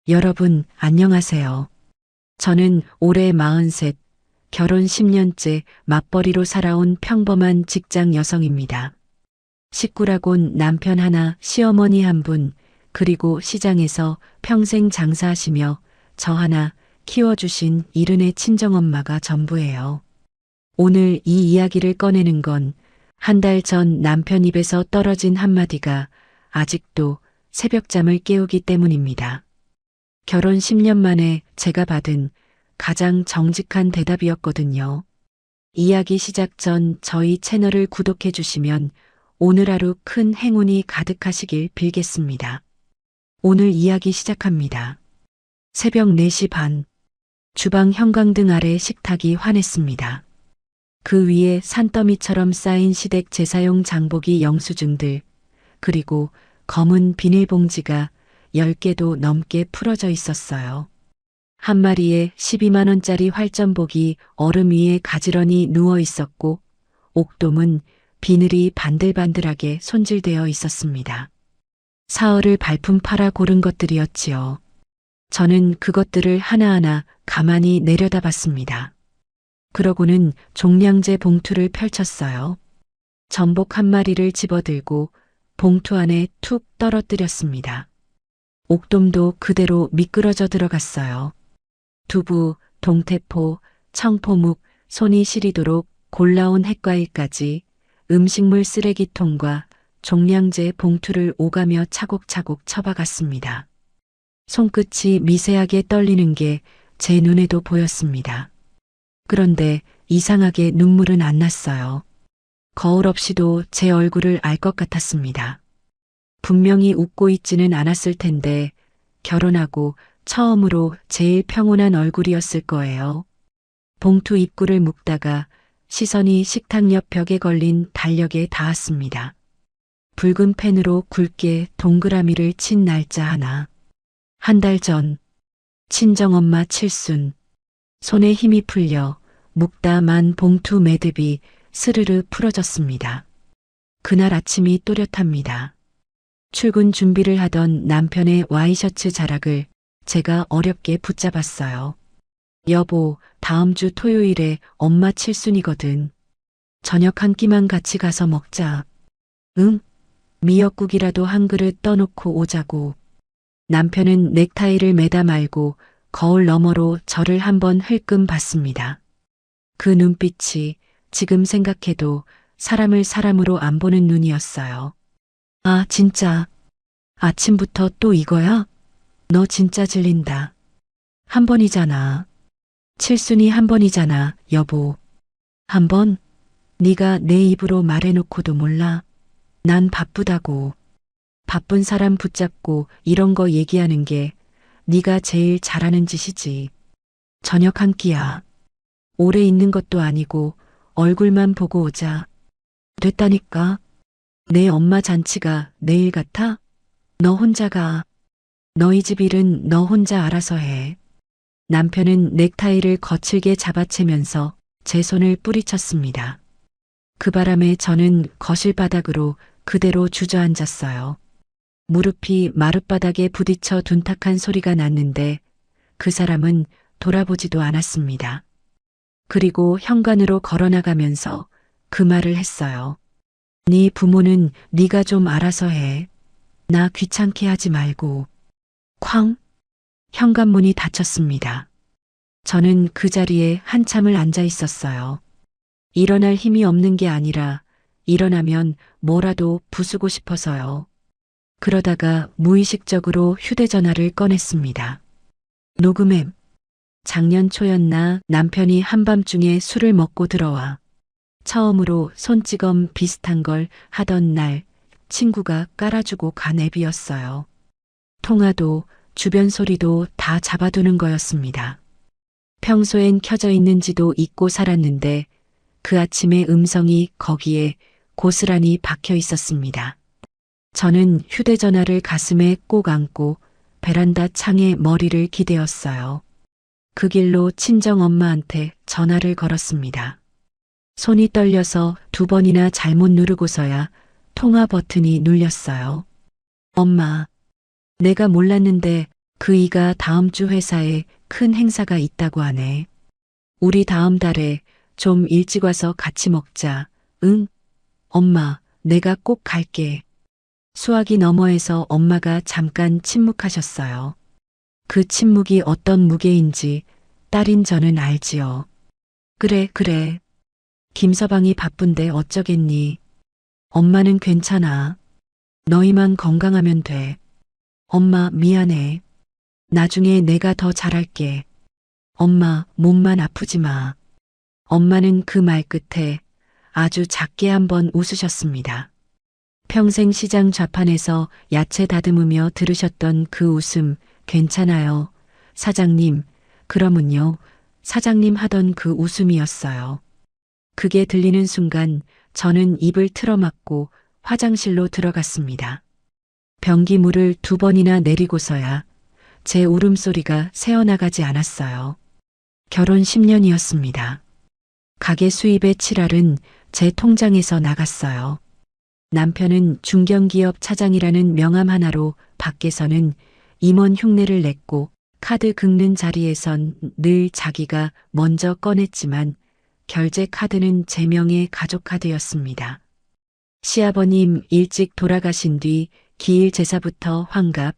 여러분, 안녕하세요. 저는 올해 43, 결혼 10년째 맞벌이로 살아온 평범한 직장 여성입니다. 식구라곤 남편 하나, 시어머니 한 분, 그리고 시장에서 평생 장사하시며 저 하나 키워주신 이른의 친정엄마가 전부예요. 오늘 이 이야기를 꺼내는 건 한 달 전 남편 입에서 떨어진 한마디가 아직도 새벽잠을 깨우기 때문입니다. 결혼 10년 만에 제가 받은 가장 정직한 대답이었거든요. 이야기 시작 전 저희 채널을 구독해 주시면 오늘 하루 큰 행운이 가득하시길 빌겠습니다. 오늘 이야기 시작합니다. 새벽 4시 반, 주방 형광등 아래 식탁이 환했습니다. 그 위에 산더미처럼 쌓인 시댁 제사용 장보기 영수증들, 그리고 검은 비닐봉지가 10개도 넘게 풀어져 있었어요. 한 마리에 12만 원짜리 활전복이 얼음 위에 가지런히 누워 있었고 옥돔은 비늘이 반들반들하게 손질되어 있었습니다. 사흘을 발품 팔아 고른 것들이었지요. 저는 그것들을 하나하나 가만히 내려다봤습니다. 그러고는 종량제 봉투를 펼쳤어요. 전복 한 마리를 집어들고 봉투 안에 툭 떨어뜨렸습니다. 옥돔도 그대로 미끄러져 들어갔어요. 두부, 동태포, 청포묵, 손이 시리도록 골라온 햇과일까지 음식물 쓰레기통과 종량제 봉투를 오가며 차곡차곡 쳐박았습니다. 손끝이 미세하게 떨리는 게 제 눈에도 보였습니다. 그런데 이상하게 눈물은 안 났어요. 거울 없이도 제 얼굴을 알 것 같았습니다. 분명히 웃고 있지는 않았을 텐데 결혼하고 처음으로 제일 평온한 얼굴이었을 거예요. 봉투 입구를 묶다가 시선이 식탁 옆 벽에 걸린 달력에 닿았습니다. 붉은 펜으로 굵게 동그라미를 친 날짜 하나. 한 달 전, 친정엄마 칠순. 손에 힘이 풀려 묶다 만 봉투 매듭이 스르르 풀어졌습니다. 그날 아침이 또렷합니다. 출근 준비를 하던 남편의 와이셔츠 자락을 제가 어렵게 붙잡았어요. 여보, 다음 주 토요일에 엄마 칠순이거든. 저녁 한 끼만 같이 가서 먹자. 응? 미역국이라도 한 그릇 떠놓고 오자고. 남편은 넥타이를 매다 말고 거울 너머로 저를 한번 흘끔 봤습니다. 그 눈빛이 지금 생각해도 사람을 사람으로 안 보는 눈이었어요. 아, 진짜. 아침부터 또 이거야? 너 진짜 질린다. 한 번이잖아. 칠순이 한 번이잖아, 여보. 한 번? 네가 내 입으로 말해놓고도 몰라. 난 바쁘다고. 바쁜 사람 붙잡고 이런 거 얘기하는 게 네가 제일 잘하는 짓이지. 저녁 한 끼야. 오래 있는 것도 아니고 얼굴만 보고 오자. 됐다니까. 내 엄마 잔치가 내일 같아? 너 혼자 가. 너희 집 일은 너 혼자 알아서 해. 남편은 넥타이를 거칠게 잡아채면서 제 손을 뿌리쳤습니다. 그 바람에 저는 거실 바닥으로 그대로 주저앉았어요. 무릎이 마룻바닥에 부딪혀 둔탁한 소리가 났는데 그 사람은 돌아보지도 않았습니다. 그리고 현관으로 걸어나가면서 그 말을 했어요. 네 부모는 네가 좀 알아서 해. 나 귀찮게 하지 말고. 쾅! 현관문이 닫혔습니다. 저는 그 자리에 한참을 앉아 있었어요. 일어날 힘이 없는 게 아니라 일어나면 뭐라도 부수고 싶어서요. 그러다가 무의식적으로 휴대전화를 꺼냈습니다. 녹음앱. 작년 초였나 남편이 한밤중에 술을 먹고 들어와 처음으로 손찌검 비슷한 걸 하던 날 친구가 깔아주고 간 앱이었어요. 통화도 주변 소리도 다 잡아두는 거였습니다. 평소엔 켜져 있는지도 잊고 살았는데 그 아침의 음성이 거기에 고스란히 박혀 있었습니다. 저는 휴대전화를 가슴에 꼭 안고 베란다 창에 머리를 기대었어요. 그 길로 친정엄마한테 전화를 걸었습니다. 손이 떨려서 2번이나 잘못 누르고서야 통화 버튼이 눌렸어요. 엄마, 내가 몰랐는데 그이가 다음 주 회사에 큰 행사가 있다고 하네. 우리 다음 달에 좀 일찍 와서 같이 먹자. 응? 엄마, 내가 꼭 갈게. 수화기 너머에서 엄마가 잠깐 침묵하셨어요. 그 침묵이 어떤 무게인지 딸인 저는 알지요. 그래, 그래. 김서방이 바쁜데 어쩌겠니? 엄마는 괜찮아. 너희만 건강하면 돼. 엄마, 미안해. 나중에 내가 더 잘할게. 엄마, 몸만 아프지 마. 엄마는 그 말 끝에 아주 작게 한번 웃으셨습니다. 평생 시장 좌판에서 야채 다듬으며 들으셨던 그 웃음, 괜찮아요. 사장님, 그러면요. 사장님 하던 그 웃음이었어요. 그게 들리는 순간 저는 입을 틀어막고 화장실로 들어갔습니다. 변기물을 2번이나 내리고서야 제 울음소리가 새어나가지 않았어요. 결혼 10년이었습니다. 가게 수입의 7할은 제 통장에서 나갔어요. 남편은 중견기업 차장이라는 명함 하나로 밖에서는 임원 흉내를 냈고 카드 긁는 자리에선 늘 자기가 먼저 꺼냈지만 결제 카드는 제 명의 가족 카드였습니다. 시아버님 일찍 돌아가신 뒤 기일 제사부터 환갑,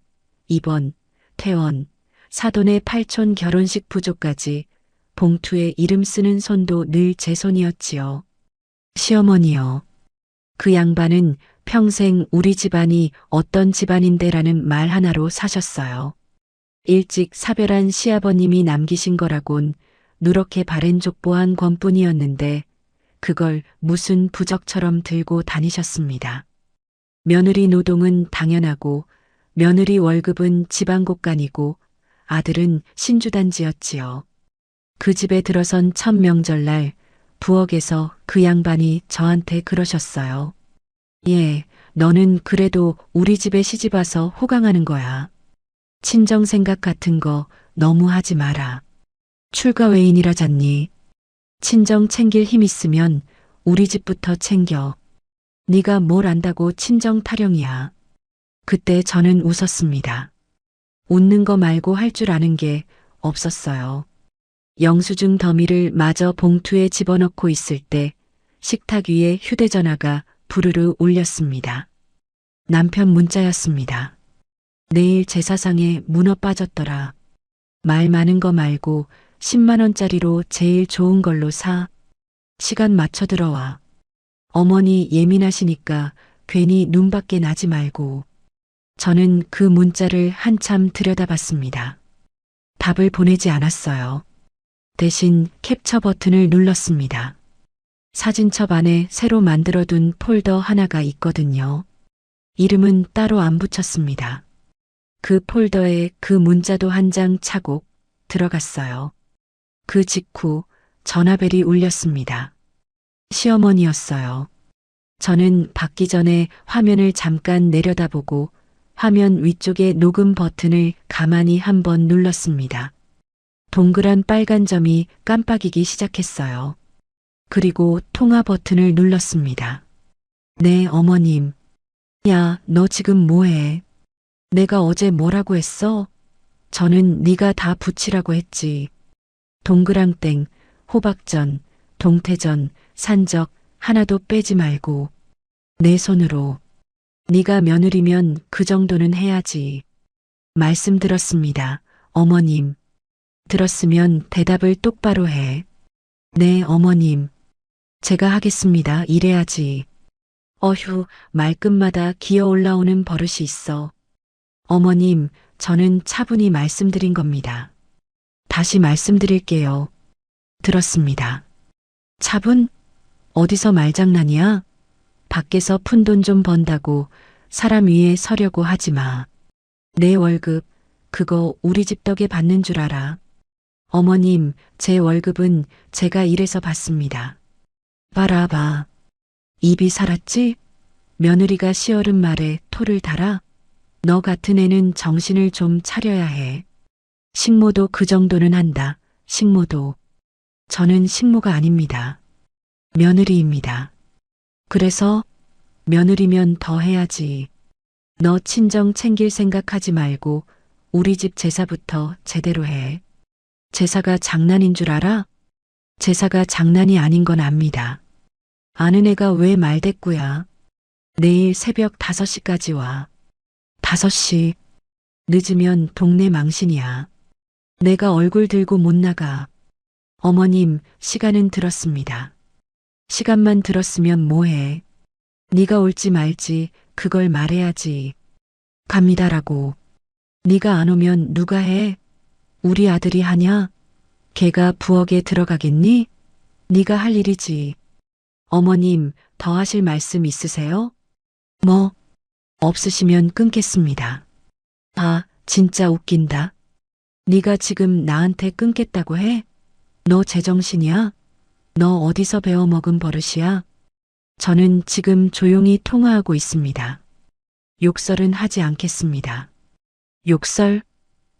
입원, 퇴원, 사돈의 8촌 결혼식 부조까지 봉투에 이름 쓰는 손도 늘 제 손이었지요. 시어머니요. 그 양반은 평생 우리 집안이 어떤 집안인데라는 말 하나로 사셨어요. 일찍 사별한 시아버님이 남기신 거라곤 누렇게 바랜 족보 한 권뿐이었는데 그걸 무슨 부적처럼 들고 다니셨습니다. 며느리 노동은 당연하고 며느리 월급은 지방곡간이고 아들은 신주단지였지요. 그 집에 들어선 첫 명절날 부엌에서 그 양반이 저한테 그러셨어요. 예, 너는 그래도 우리 집에 시집와서 호강하는 거야. 친정 생각 같은 거 너무 하지 마라. 출가 외인이라잖니. 친정 챙길 힘 있으면 우리 집부터 챙겨. 네가 뭘 안다고 친정 타령이야. 그때 저는 웃었습니다. 웃는 거 말고 할 줄 아는 게 없었어요. 영수증 더미를 마저 봉투에 집어넣고 있을 때 식탁 위에 휴대전화가 부르르 울렸습니다. 남편 문자였습니다. 내일 제사상에 문어 빠졌더라. 말 많은 거 말고 10만 원짜리로 제일 좋은 걸로 사. 시간 맞춰 들어와. 어머니 예민하시니까 괜히 눈밖에 나지 말고. 저는 그 문자를 한참 들여다봤습니다. 답을 보내지 않았어요. 대신 캡처 버튼을 눌렀습니다. 사진첩 안에 새로 만들어둔 폴더 하나가 있거든요. 이름은 따로 안 붙였습니다. 그 폴더에 그 문자도 한 장 차곡 들어갔어요. 그 직후 전화벨이 울렸습니다. 시어머니였어요. 저는 받기 전에 화면을 잠깐 내려다보고 화면 위쪽의 녹음 버튼을 가만히 한번 눌렀습니다. 동그란 빨간 점이 깜빡이기 시작했어요. 그리고 통화 버튼을 눌렀습니다. 네, 어머님. 야, 너 지금 뭐해? 내가 어제 뭐라고 했어? 저는 네가 다 붙이라고 했지. 동그랑땡, 호박전, 동태전, 산적 하나도 빼지 말고 내 손으로. 네가 며느리면 그 정도는 해야지. 말씀 들었습니다. 어머님. 들었으면 대답을 똑바로 해. 네, 어머님. 제가 하겠습니다. 이래야지. 어휴, 말끝마다 기어 올라오는 버릇이 있어. 어머님, 저는 차분히 말씀드린 겁니다. 다시 말씀드릴게요. 들었습니다. 차분? 어디서 말장난이야? 밖에서 푼돈 좀 번다고 사람 위에 서려고 하지 마. 내 월급, 그거 우리 집 덕에 받는 줄 알아. 어머님, 제 월급은 제가 일해서 받습니다. 봐라. 입이 살았지? 며느리가 시어른 말에 토를 달아? 너 같은 애는 정신을 좀 차려야 해. 식모도 그 정도는 한다. 식모도. 저는 식모가 아닙니다. 며느리입니다. 그래서 며느리면 더 해야지. 너 친정 챙길 생각하지 말고 우리 집 제사부터 제대로 해. 제사가 장난인 줄 알아? 제사가 장난이 아닌 건 압니다. 아는 애가 왜 말대꾸야. 내일 새벽 5시까지 와. 5시. 늦으면 동네 망신이야. 내가 얼굴 들고 못 나가. 어머님, 시간은 들었습니다. 시간만 들었으면 뭐해. 네가 올지 말지 그걸 말해야지. 갑니다라고. 네가 안 오면 누가 해? 우리 아들이 하냐? 걔가 부엌에 들어가겠니? 네가 할 일이지. 어머님, 더 하실 말씀 있으세요? 뭐? 없으시면 끊겠습니다. 아, 진짜 웃긴다. 네가 지금 나한테 끊겠다고 해? 너 제정신이야? 너 어디서 배워먹은 버릇이야? 저는 지금 조용히 통화하고 있습니다. 욕설은 하지 않겠습니다. 욕설?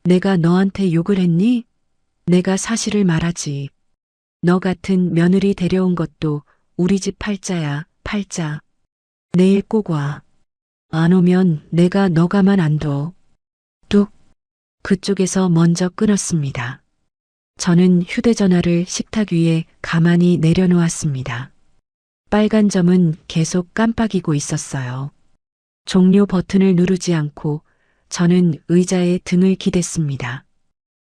내가 너한테 욕을 했니? 내가 사실을 말하지. 너 같은 며느리 데려온 것도 우리 집 팔자야, 팔자. 내일 꼭 와. 안 오면 내가 너 가만 안 둬. 뚝. 그쪽에서 먼저 끊었습니다. 저는 휴대전화를 식탁 위에 가만히 내려놓았습니다. 빨간 점은 계속 깜빡이고 있었어요. 종료 버튼을 누르지 않고 저는 의자에 등을 기댔습니다.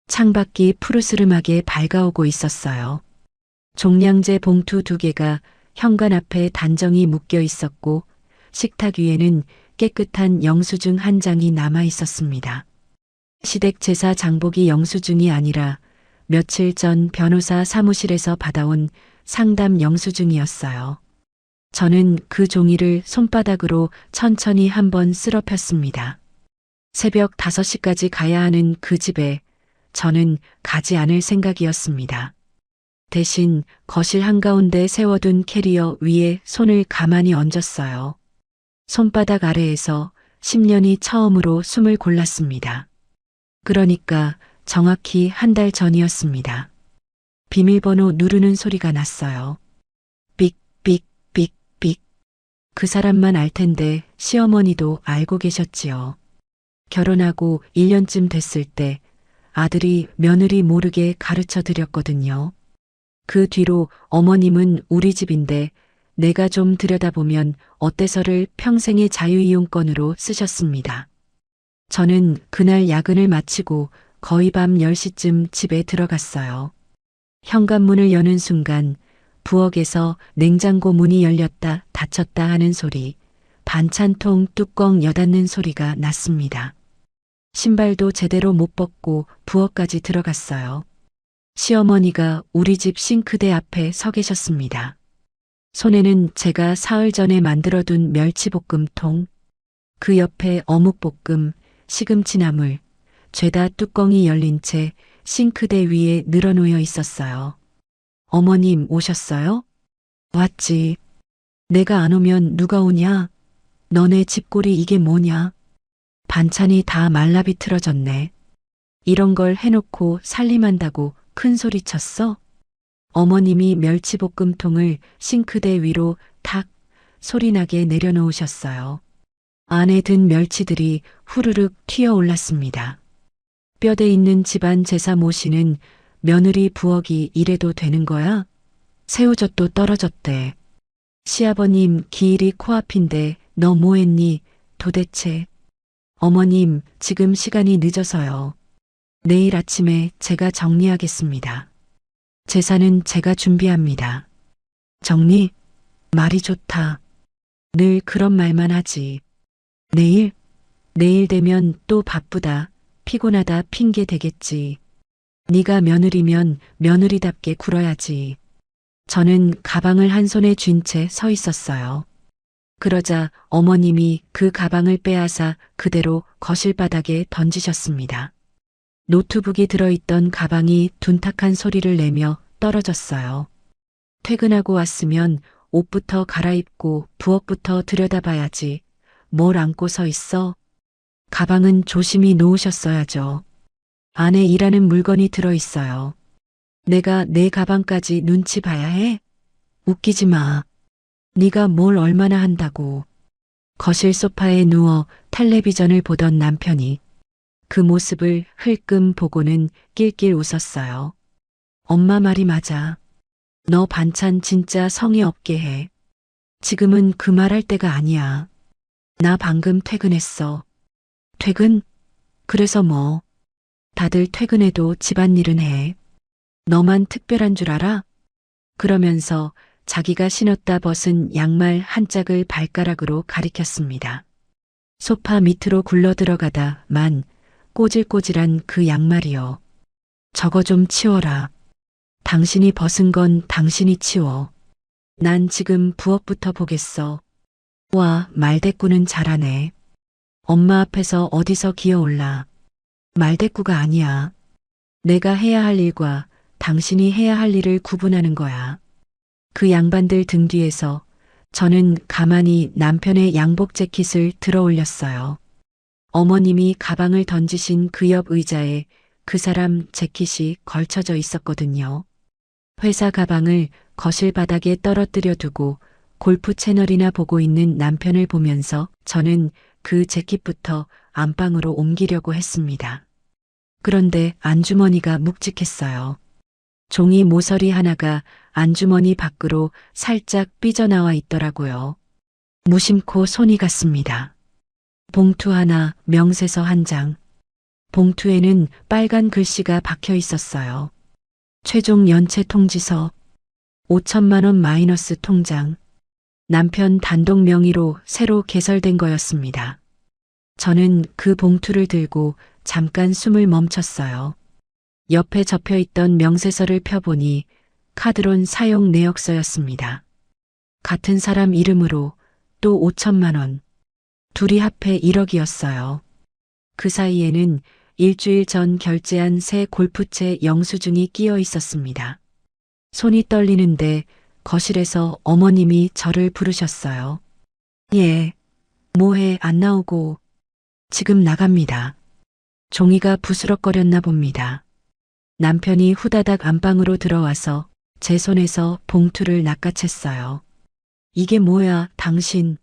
창밖이 푸르스름하게 밝아오고 있었어요. 종량제 봉투 2개가 현관 앞에 단정히 묶여 있었고 식탁 위에는 깨끗한 영수증 1장이 남아 있었습니다. 시댁 제사 장복이 영수증이 아니라 며칠 전 변호사 사무실에서 받아온 상담 영수증이었어요. 저는 그 종이를 손바닥으로 천천히 한번 쓸어 폈습니다. 새벽 5시까지 가야 하는 그 집에 저는 가지 않을 생각이었습니다. 대신 거실 한가운데 세워둔 캐리어 위에 손을 가만히 얹었어요. 손바닥 아래에서 10년이 처음으로 숨을 골랐습니다. 그러니까 정확히 1달 전이었습니다. 비밀번호 누르는 소리가 났어요. 삑, 삑, 삑, 삑. 그 사람만 알 텐데 시어머니도 알고 계셨지요. 결혼하고 1년쯤 됐을 때 아들이 며느리 모르게 가르쳐 드렸거든요. 그 뒤로 어머님은 우리 집인데 내가 좀 들여다보면 어때서를 평생의 자유이용권으로 쓰셨습니다. 저는 그날 야근을 마치고 거의 밤 10시쯤 집에 들어갔어요. 현관문을 여는 순간 부엌에서 냉장고 문이 열렸다 닫혔다 하는 소리, 반찬통 뚜껑 여닫는 소리가 났습니다. 신발도 제대로 못 벗고 부엌까지 들어갔어요. 시어머니가 우리 집 싱크대 앞에 서 계셨습니다. 손에는 제가 사흘 전에 만들어둔 멸치볶음통, 그 옆에 어묵볶음, 시금치나물, 죄다 뚜껑이 열린 채 싱크대 위에 늘어놓여 있었어요. 어머님 오셨어요? 왔지. 내가 안 오면 누가 오냐? 너네 집꼴이 이게 뭐냐? 반찬이 다 말라비틀어졌네. 이런 걸 해놓고 살림한다고 큰 소리 쳤어? 어머님이 멸치볶음통을 싱크대 위로 탁 소리나게 내려놓으셨어요. 안에 든 멸치들이 후루룩 튀어 올랐습니다. 뼈대 있는 집안 제사 모시는 며느리 부엌이 이래도 되는 거야? 새우젓도 떨어졌대. 시아버님 기일이 코앞인데 너 뭐했니? 도대체. 어머님 지금 시간이 늦어서요. 내일 아침에 제가 정리하겠습니다. 제사는 제가 준비합니다. 정리? 말이 좋다. 늘 그런 말만 하지. 내일 되면 또 바쁘다, 피곤하다 핑계 대겠지. 네가 며느리면 며느리답게 굴어야지. 저는 가방을 한 손에 쥔 채 서 있었어요. 그러자 어머님이 그 가방을 빼앗아 그대로 거실 바닥에 던지셨습니다. 노트북이 들어있던 가방이 둔탁한 소리를 내며 떨어졌어요. 퇴근하고 왔으면 옷부터 갈아입고 부엌부터 들여다봐야지. 뭘 안고 서 있어? 가방은 조심히 놓으셨어야죠. 안에 일하는 물건이 들어있어요. 내가 내 가방까지 눈치 봐야 해? 웃기지 마. 네가 뭘 얼마나 한다고. 거실 소파에 누워 텔레비전을 보던 남편이 그 모습을 흘끔 보고는 낄낄 웃었어요. 엄마 말이 맞아. 너 반찬 진짜 성의 없게 해. 지금은 그 말할 때가 아니야. 나 방금 퇴근했어. 퇴근? 그래서 뭐? 다들 퇴근해도 집안일은 해. 너만 특별한 줄 알아? 그러면서 자기가 신었다 벗은 양말 한 짝을 발가락으로 가리켰습니다. 소파 밑으로 굴러 들어가다만 꼬질꼬질한 그 양말이요. 저거 좀 치워라. 당신이 벗은 건 당신이 치워. 난 지금 부엌부터 보겠어. 와, 말대꾸는 잘하네. 엄마 앞에서 어디서 기어올라. 말대꾸가 아니야. 내가 해야 할 일과 당신이 해야 할 일을 구분하는 거야. 그 양반들 등 뒤에서 저는 가만히 남편의 양복 재킷을 들어 올렸어요. 어머님이 가방을 던지신 그 옆 의자에 그 사람 재킷이 걸쳐져 있었거든요. 회사 가방을 거실 바닥에 떨어뜨려 두고 골프 채널이나 보고 있는 남편을 보면서 저는 그 재킷부터 안방으로 옮기려고 했습니다. 그런데 안주머니가 묵직했어요. 종이 모서리 하나가 안주머니 밖으로 살짝 삐져나와 있더라고요. 무심코 손이 갔습니다. 봉투 하나, 명세서 한 장. 봉투에는 빨간 글씨가 박혀 있었어요. 최종 연체 통지서, 5천만 원 마이너스 통장. 남편 단독 명의로 새로 개설된 거였습니다. 저는 그 봉투를 들고 잠깐 숨을 멈췄어요. 옆에 접혀 있던 명세서를 펴보니 카드론 사용 내역서였습니다. 같은 사람 이름으로 또 5천만 원. 둘이 합해 1억이었어요. 그 사이에는 일주일 전 결제한 새 골프채 영수증이 끼어 있었습니다. 손이 떨리는데 거실에서 어머님이 저를 부르셨어요. 예, 뭐해 안 나오고. 지금 나갑니다. 종이가 부스럭거렸나 봅니다. 남편이 후다닥 안방으로 들어와서 제 손에서 봉투를 낚아챘어요. 이게 뭐야, 당신.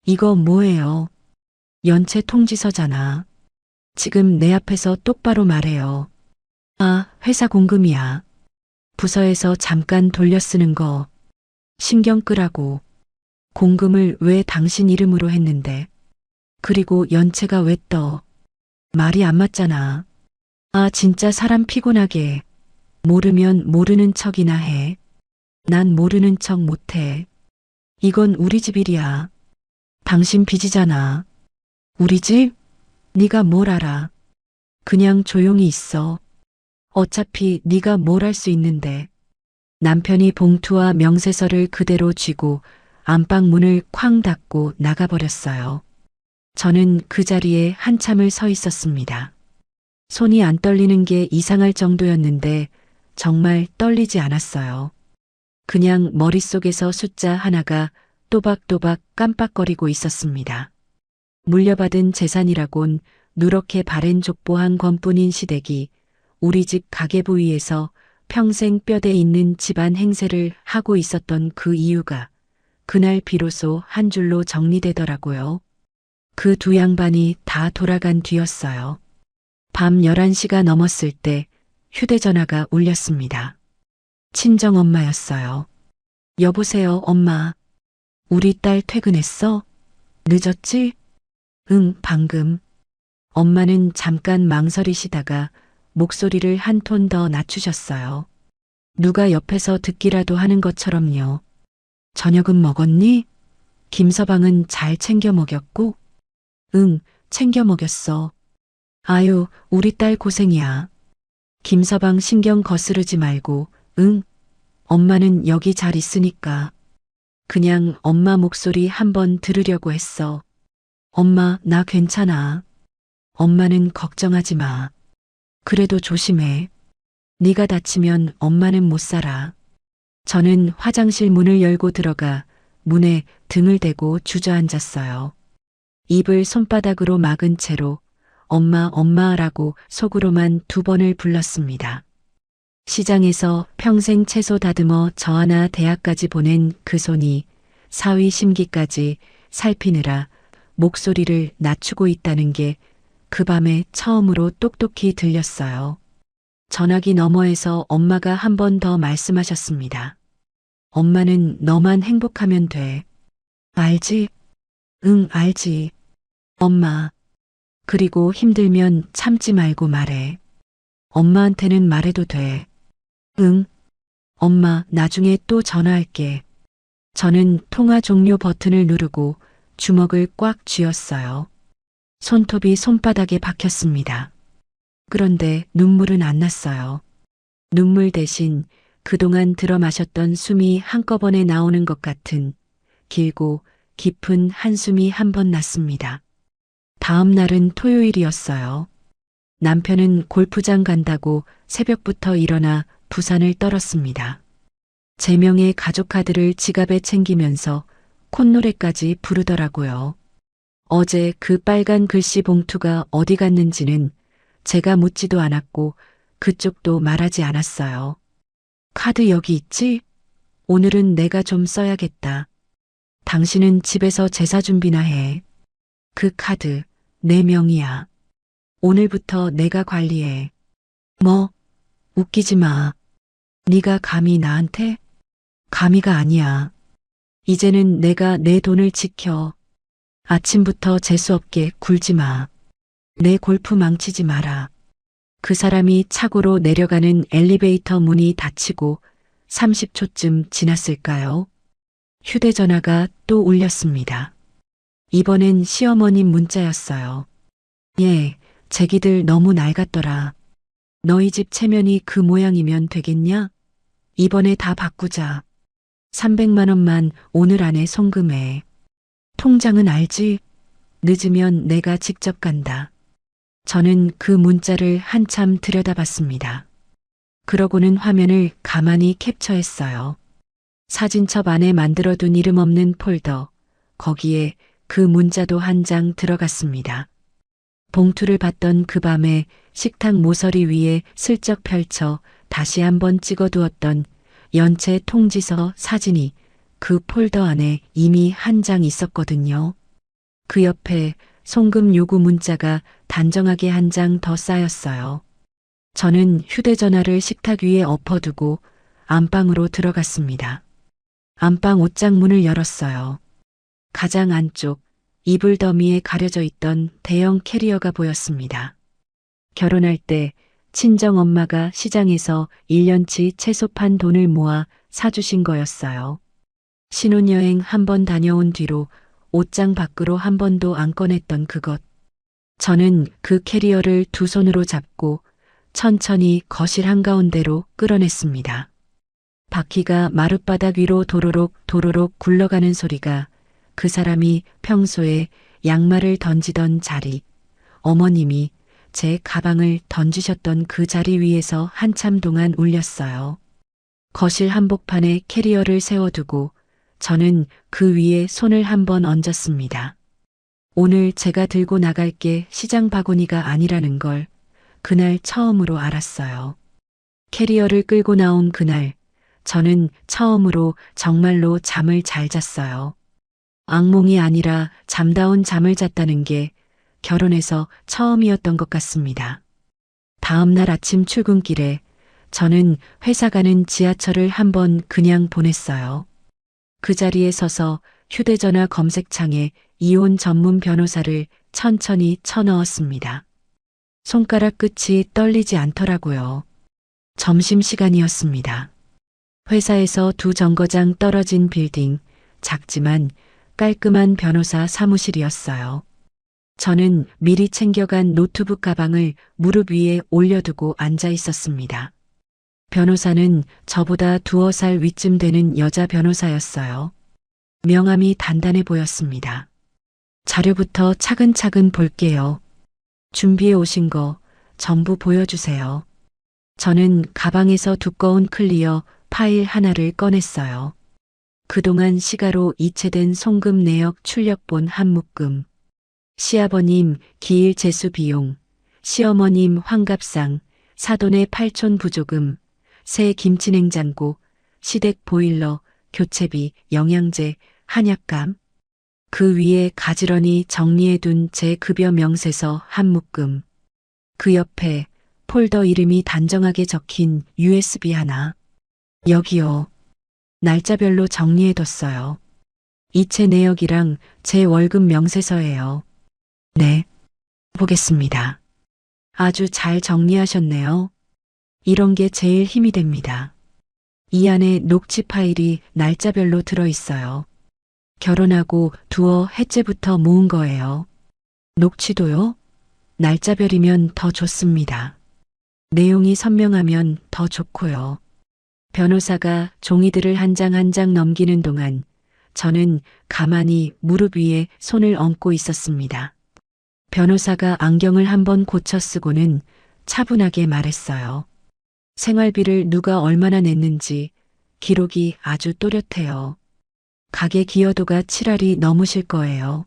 이거 뭐예요? 연체 통지서잖아. 지금 내 앞에서 똑바로 말해요. 아, 회사 공금이야. 부서에서 잠깐 돌려 쓰는 거. 신경 끄라고. 공금을 왜 당신 이름으로 했는데. 그리고 연체가 왜 떠. 말이 안 맞잖아. 아, 진짜 사람 피곤하게. 모르면 모르는 척이나 해. 난 모르는 척 못해. 이건 우리 집 일이야. 당신 빚이잖아. 우리 집? 네가 뭘 알아. 그냥 조용히 있어. 어차피 네가 뭘 할 수 있는데. 남편이 봉투와 명세서를 그대로 쥐고 안방 문을 쾅 닫고 나가버렸어요. 저는 그 자리에 한참을 서 있었습니다. 손이 안 떨리는 게 이상할 정도였는데 정말 떨리지 않았어요. 그냥 머릿속에서 숫자 하나가 또박또박 깜빡거리고 있었습니다. 물려받은 재산이라곤 누렇게 바랜 족보 한 권뿐인 시댁이 우리 집 가계부 위에서 평생 뼈대 있는 집안 행세를 하고 있었던 그 이유가 그날 비로소 한 줄로 정리되더라고요. 그 두 양반이 다 돌아간 뒤였어요. 밤 11시가 넘었을 때 휴대전화가 울렸습니다. 친정엄마였어요. 여보세요, 엄마. 우리 딸 퇴근했어? 늦었지? 응, 방금. 엄마는 잠깐 망설이시다가 목소리를 한 톤 더 낮추셨어요. 누가 옆에서 듣기라도 하는 것처럼요. 저녁은 먹었니? 김서방은 잘 챙겨 먹였고? 응, 챙겨 먹였어. 아유, 우리 딸 고생이야. 김서방 신경 거스르지 말고, 응? 엄마는 여기 잘 있으니까. 그냥 엄마 목소리 한번 들으려고 했어. 엄마, 나 괜찮아. 엄마는 걱정하지 마. 그래도 조심해. 네가 다치면 엄마는 못 살아. 저는 화장실 문을 열고 들어가 문에 등을 대고 주저앉았어요. 입을 손바닥으로 막은 채로 엄마, 엄마라고 속으로만 2번을 불렀습니다. 시장에서 평생 채소 다듬어 저 하나 대학까지 보낸 그 손이 사위 심기까지 살피느라 목소리를 낮추고 있다는 게 그 밤에 처음으로 똑똑히 들렸어요. 전화기 너머에서 엄마가 한 번 더 말씀하셨습니다. 엄마는 너만 행복하면 돼. 알지? 응, 알지. 엄마. 그리고 힘들면 참지 말고 말해. 엄마한테는 말해도 돼. 응. 엄마, 나중에 또 전화할게. 저는 통화 종료 버튼을 누르고 주먹을 꽉 쥐었어요. 손톱이 손바닥에 박혔습니다. 그런데 눈물은 안 났어요. 눈물 대신 그동안 들어 마셨던 숨이 한꺼번에 나오는 것 같은 길고 깊은 한숨이 한 번 났습니다. 다음 날은 토요일이었어요. 남편은 골프장 간다고 새벽부터 일어나 부산을 떨었습니다. 제 명의 가족카드를 지갑에 챙기면서 콧노래까지 부르더라고요. 어제 그 빨간 글씨 봉투가 어디 갔는지는 제가 묻지도 않았고 그쪽도 말하지 않았어요. 카드 여기 있지? 오늘은 내가 좀 써야겠다. 당신은 집에서 제사 준비나 해. 그 카드 내 명의야. 오늘부터 내가 관리해. 뭐? 웃기지 마. 네가 감히 나한테? 감히가 아니야. 이제는 내가 내 돈을 지켜. 아침부터 재수없게 굴지 마. 내 골프 망치지 마라. 그 사람이 차고로 내려가는 엘리베이터 문이 닫히고 30초쯤 지났을까요? 휴대전화가 또 울렸습니다. 이번엔 시어머님 문자였어요. 예, 제기들 너무 낡았더라. 너희 집 체면이 그 모양이면 되겠냐? 이번에 다 바꾸자. 300만 원만 오늘 안에 송금해. 통장은 알지? 늦으면 내가 직접 간다. 저는 그 문자를 한참 들여다봤습니다. 그러고는 화면을 가만히 캡처했어요. 사진첩 안에 만들어둔 이름 없는 폴더, 거기에 그 문자도 한 장 들어갔습니다. 봉투를 받던 그 밤에 식탁 모서리 위에 슬쩍 펼쳐 다시 한번 찍어두었던 연체 통지서 사진이 그 폴더 안에 이미 한 장 있었거든요. 그 옆에 송금 요구 문자가 단정하게 한 장 더 쌓였어요. 저는 휴대전화를 식탁 위에 엎어두고 안방으로 들어갔습니다. 안방 옷장 문을 열었어요. 가장 안쪽 이불 더미에 가려져 있던 대형 캐리어가 보였습니다. 결혼할 때 친정엄마가 시장에서 1년치 채소 판 돈을 모아 사주신 거였어요. 신혼여행 한 번 다녀온 뒤로 옷장 밖으로 한 번도 안 꺼냈던 그것. 저는 그 캐리어를 두 손으로 잡고 천천히 거실 한가운데로 끌어냈습니다. 바퀴가 마룻바닥 위로 도로록 도로록 굴러가는 소리가 그 사람이 평소에 양말을 던지던 자리, 어머님이 제 가방을 던지셨던 그 자리 위에서 한참 동안 울렸어요. 거실 한복판에 캐리어를 세워두고 저는 그 위에 손을 한번 얹었습니다. 오늘 제가 들고 나갈 게 시장 바구니가 아니라는 걸 그날 처음으로 알았어요. 캐리어를 끌고 나온 그날, 저는 처음으로 정말로 잠을 잘 잤어요. 악몽이 아니라 잠다운 잠을 잤다는 게 결혼해서 처음이었던 것 같습니다. 다음 날 아침 출근길에 저는 회사 가는 지하철을 한번 그냥 보냈어요. 그 자리에 서서 휴대전화 검색창에 이혼 전문 변호사를 천천히 쳐넣었습니다. 손가락 끝이 떨리지 않더라고요. 점심시간이었습니다. 회사에서 두 정거장 떨어진 빌딩, 작지만 깔끔한 변호사 사무실이었어요. 저는 미리 챙겨간 노트북 가방을 무릎 위에 올려두고 앉아 있었습니다. 변호사는 저보다 두어 살 위쯤 되는 여자 변호사였어요. 명암이 단단해 보였습니다. 자료부터 차근차근 볼게요. 준비해 오신 거 전부 보여주세요. 저는 가방에서 두꺼운 클리어 파일 하나를 꺼냈어요. 그동안 시가로 이체된 송금 내역 출력본 한 묶음, 시아버님 기일 제수 비용, 시어머님 환갑상, 사돈의 8촌 부조금, 새 김치냉장고, 시댁 보일러, 교체비, 영양제, 한약감. 그 위에 가지런히 정리해둔 제 급여 명세서 한 묶음. 그 옆에 폴더 이름이 단정하게 적힌 USB 하나. 여기요. 날짜별로 정리해뒀어요. 이체 내역이랑 제 월급 명세서예요. 네. 보겠습니다. 아주 잘 정리하셨네요. 이런 게 제일 힘이 됩니다. 이 안에 녹취 파일이 날짜별로 들어있어요. 결혼하고 두어 해째부터 모은 거예요. 녹취도요? 날짜별이면 더 좋습니다. 내용이 선명하면 더 좋고요. 변호사가 종이들을 한 장 한 장 넘기는 동안 저는 가만히 무릎 위에 손을 얹고 있었습니다. 변호사가 안경을 한번 고쳐 쓰고는 차분하게 말했어요. 생활비를 누가 얼마나 냈는지 기록이 아주 또렷해요. 가계 기여도가 7할이 넘으실 거예요.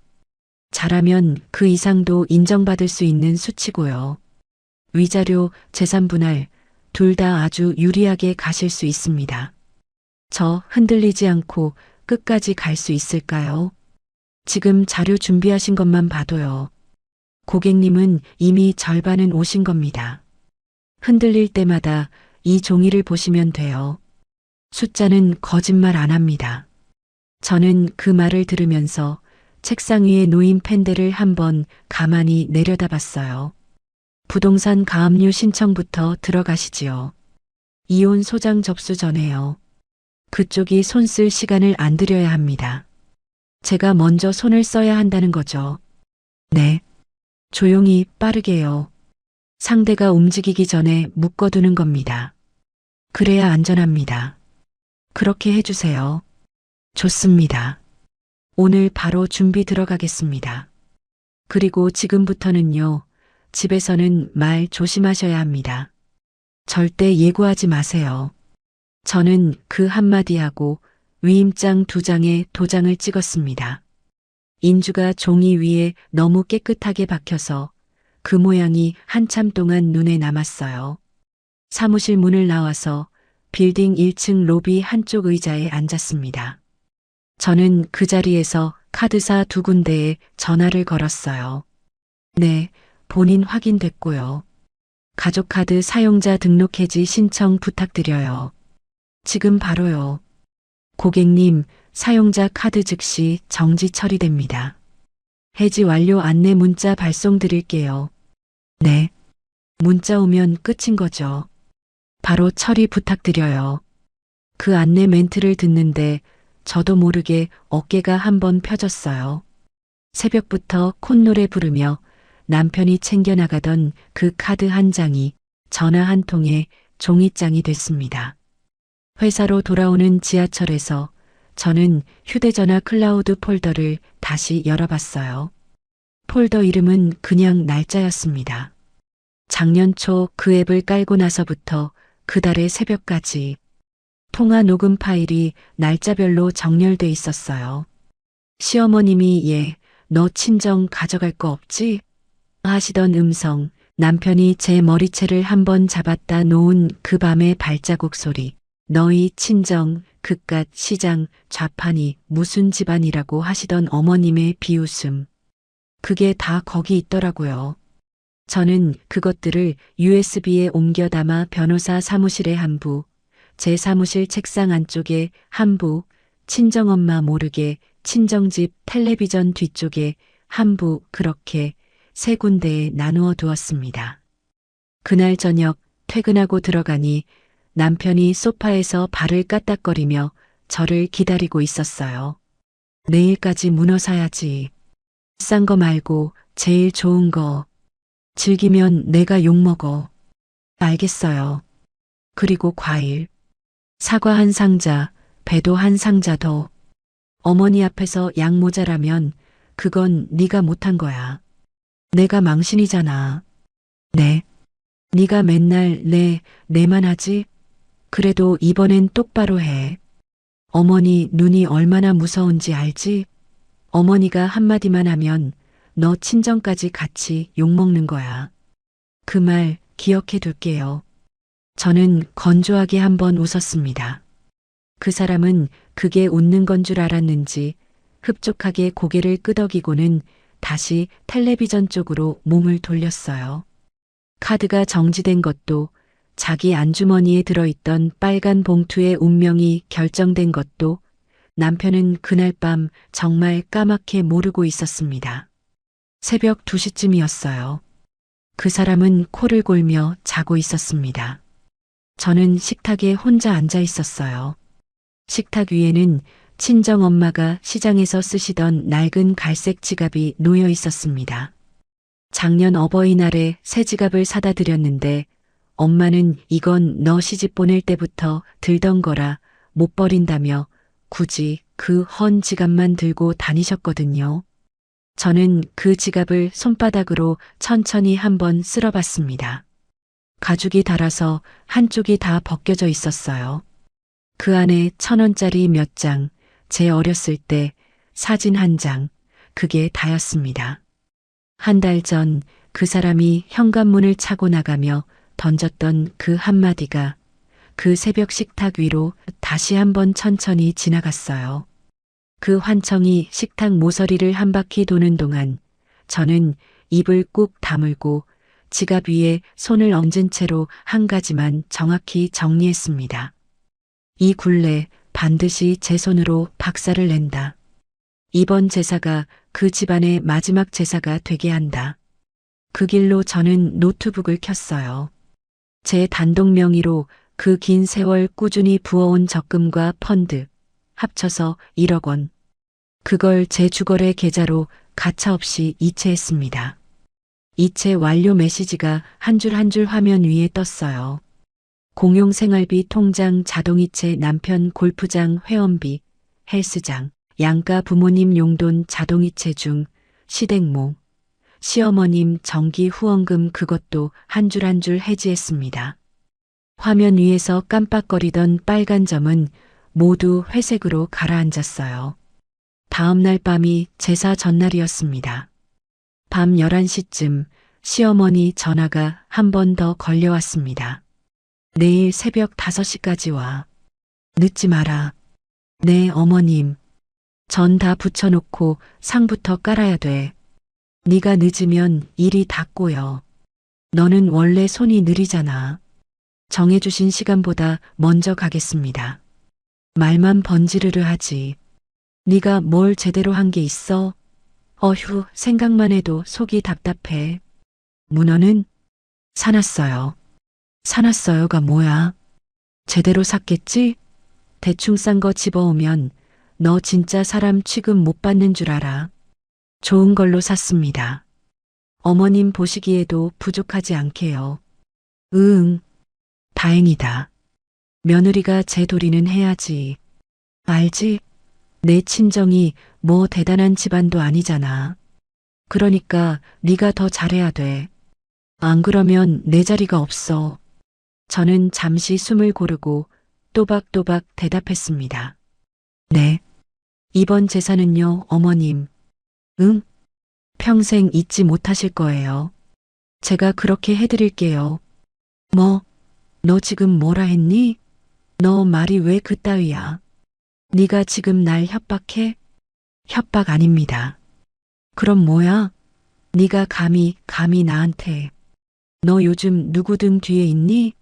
잘하면 그 이상도 인정받을 수 있는 수치고요. 위자료, 재산 분할 둘 다 아주 유리하게 가실 수 있습니다. 저 흔들리지 않고 끝까지 갈 수 있을까요? 지금 자료 준비하신 것만 봐도요. 고객님은 이미 절반은 오신 겁니다. 흔들릴 때마다 이 종이를 보시면 돼요. 숫자는 거짓말 안 합니다. 저는 그 말을 들으면서 책상 위에 놓인 펜들을 한번 가만히 내려다봤어요. 부동산 가압류 신청부터 들어가시지요. 이혼 소장 접수 전에요. 그쪽이 손 쓸 시간을 안 들여야 합니다. 제가 먼저 손을 써야 한다는 거죠. 네. 조용히 빠르게요. 상대가 움직이기 전에 묶어두는 겁니다. 그래야 안전합니다. 그렇게 해주세요. 좋습니다. 오늘 바로 준비 들어가겠습니다. 그리고 지금부터는요. 집에서는 말 조심하셔야 합니다. 절대 예고하지 마세요. 저는 그 한마디 하고 위임장 2장에 도장을 찍었습니다. 인주가 종이 위에 너무 깨끗하게 박혀서 그 모양이 한참 동안 눈에 남았어요. 사무실 문을 나와서 빌딩 1층 로비 한쪽 의자에 앉았습니다. 저는 그 자리에서 카드사 2군데에 전화를 걸었어요. 네, 본인 확인됐고요. 가족카드 사용자 등록 해지 신청 부탁드려요. 지금 바로요. 고객님, 사용자 카드 즉시 정지 처리됩니다. 해지 완료 안내 문자 발송 드릴게요. 네. 문자 오면 끝인 거죠. 바로 처리 부탁드려요. 그 안내 멘트를 듣는데 저도 모르게 어깨가 한번 펴졌어요. 새벽부터 콧노래 부르며 남편이 챙겨나가던 그 카드 한 장이 전화 한 통에 종이장이 됐습니다. 회사로 돌아오는 지하철에서 저는 휴대전화 클라우드 폴더를 다시 열어봤어요. 폴더 이름은 그냥 날짜였습니다. 작년 초 그 앱을 깔고 나서부터 그달의 새벽까지 통화 녹음 파일이 날짜별로 정렬돼 있었어요. 시어머님이 너 친정 가져갈 거 없지? 하시던 음성, 남편이 제 머리채를 한번 잡았다 놓은 그 밤의 발자국 소리, 너희 친정, 그깟 시장, 좌판이 무슨 집안이라고 하시던 어머님의 비웃음. 그게 다 거기 있더라고요. 저는 그것들을 USB에 옮겨 담아 변호사 사무실에 한 부, 제 사무실 책상 안쪽에 한 부, 친정엄마 모르게 친정집 텔레비전 뒤쪽에 한 부, 그렇게 3군데에 나누어 두었습니다. 그날 저녁 퇴근하고 들어가니 남편이 소파에서 발을 까딱거리며 저를 기다리고 있었어요. 내일까지 문어 사야지. 싼 거 말고 제일 좋은 거. 즐기면 내가 욕먹어. 알겠어요. 그리고 과일. 사과 한 상자, 배도 한 상자 더. 어머니 앞에서 약 모자라면 그건 네가 못한 거야. 내가 망신이잖아. 네. 네가 맨날 내만 하지? 그래도 이번엔 똑바로 해. 어머니 눈이 얼마나 무서운지 알지? 어머니가 한마디만 하면 너 친정까지 같이 욕먹는 거야. 그 말 기억해 둘게요. 저는 건조하게 한번 웃었습니다. 그 사람은 그게 웃는 건 줄 알았는지 흡족하게 고개를 끄덕이고는 다시 텔레비전 쪽으로 몸을 돌렸어요. 카드가 정지된 것도, 자기 안주머니에 들어있던 빨간 봉투의 운명이 결정된 것도 남편은 그날 밤 정말 까맣게 모르고 있었습니다. 새벽 2시쯤이었어요. 그 사람은 코를 골며 자고 있었습니다. 저는 식탁에 혼자 앉아 있었어요. 식탁 위에는 친정엄마가 시장에서 쓰시던 낡은 갈색 지갑이 놓여 있었습니다. 작년 어버이날에 새 지갑을 사다 드렸는데 엄마는 이건 너 시집 보낼 때부터 들던 거라 못 버린다며 굳이 그 헌 지갑만 들고 다니셨거든요. 저는 그 지갑을 손바닥으로 천천히 한번 쓸어봤습니다. 가죽이 닳아서 한쪽이 다 벗겨져 있었어요. 그 안에 1,000원짜리 몇 장, 제 어렸을 때 사진 한 장, 그게 다였습니다. 한 달 전 그 사람이 현관문을 차고 나가며 던졌던 그 한마디가 그 새벽 식탁 위로 다시 한번 천천히 지나갔어요. 그 환청이 식탁 모서리를 한 바퀴 도는 동안 저는 입을 꾹 다물고 지갑 위에 손을 얹은 채로 한 가지만 정확히 정리했습니다. 이 굴레 반드시 제 손으로 박살을 낸다. 이번 제사가 그 집안의 마지막 제사가 되게 한다. 그 길로 저는 노트북을 켰어요. 제 단독 명의로 그 긴 세월 꾸준히 부어온 적금과 펀드 합쳐서 1억 원. 그걸 제 주거래 계좌로 가차없이 이체했습니다. 이체 완료 메시지가 한 줄 한 줄 화면 위에 떴어요. 공용생활비 통장 자동이체 남편 골프장 회원비, 헬스장, 양가 부모님 용돈 자동이체 중 시댁모, 시어머님 정기 후원금 그것도 한 줄 한 줄 해지했습니다. 화면 위에서 깜빡거리던 빨간 점은 모두 회색으로 가라앉았어요. 다음 날 밤이 제사 전날이었습니다. 밤 11시쯤 시어머니 전화가 한 번 더 걸려왔습니다. 내일 새벽 5시까지 와. 늦지 마라. 네, 어머님. 전 다 붙여놓고 상부터 깔아야 돼. 네가 늦으면 일이 다 꼬여. 너는 원래 손이 느리잖아. 정해주신 시간보다 먼저 가겠습니다. 말만 번지르르 하지. 네가 뭘 제대로 한 게 있어? 어휴, 생각만 해도 속이 답답해. 문어는 사놨어요. 사놨어요가 뭐야? 제대로 샀겠지? 대충 싼 거 집어오면 너 진짜 사람 취급 못 받는 줄 알아. 좋은 걸로 샀습니다. 어머님 보시기에도 부족하지 않게요. 응, 다행이다. 며느리가 제 도리는 해야지. 알지? 내 친정이 뭐 대단한 집안도 아니잖아. 그러니까 네가 더 잘해야 돼. 안 그러면 내 자리가 없어. 저는 잠시 숨을 고르고 또박또박 대답했습니다. 네. 이번 제사는요, 어머님. 응? 평생 잊지 못하실 거예요. 제가 그렇게 해드릴게요. 뭐, 너 지금 뭐라 했니? 너 말이 왜 그따위야? 네가 지금 날 협박해? 협박 아닙니다. 그럼 뭐야? 네가 감히 나한테. 너 요즘 누구 등 뒤에 있니?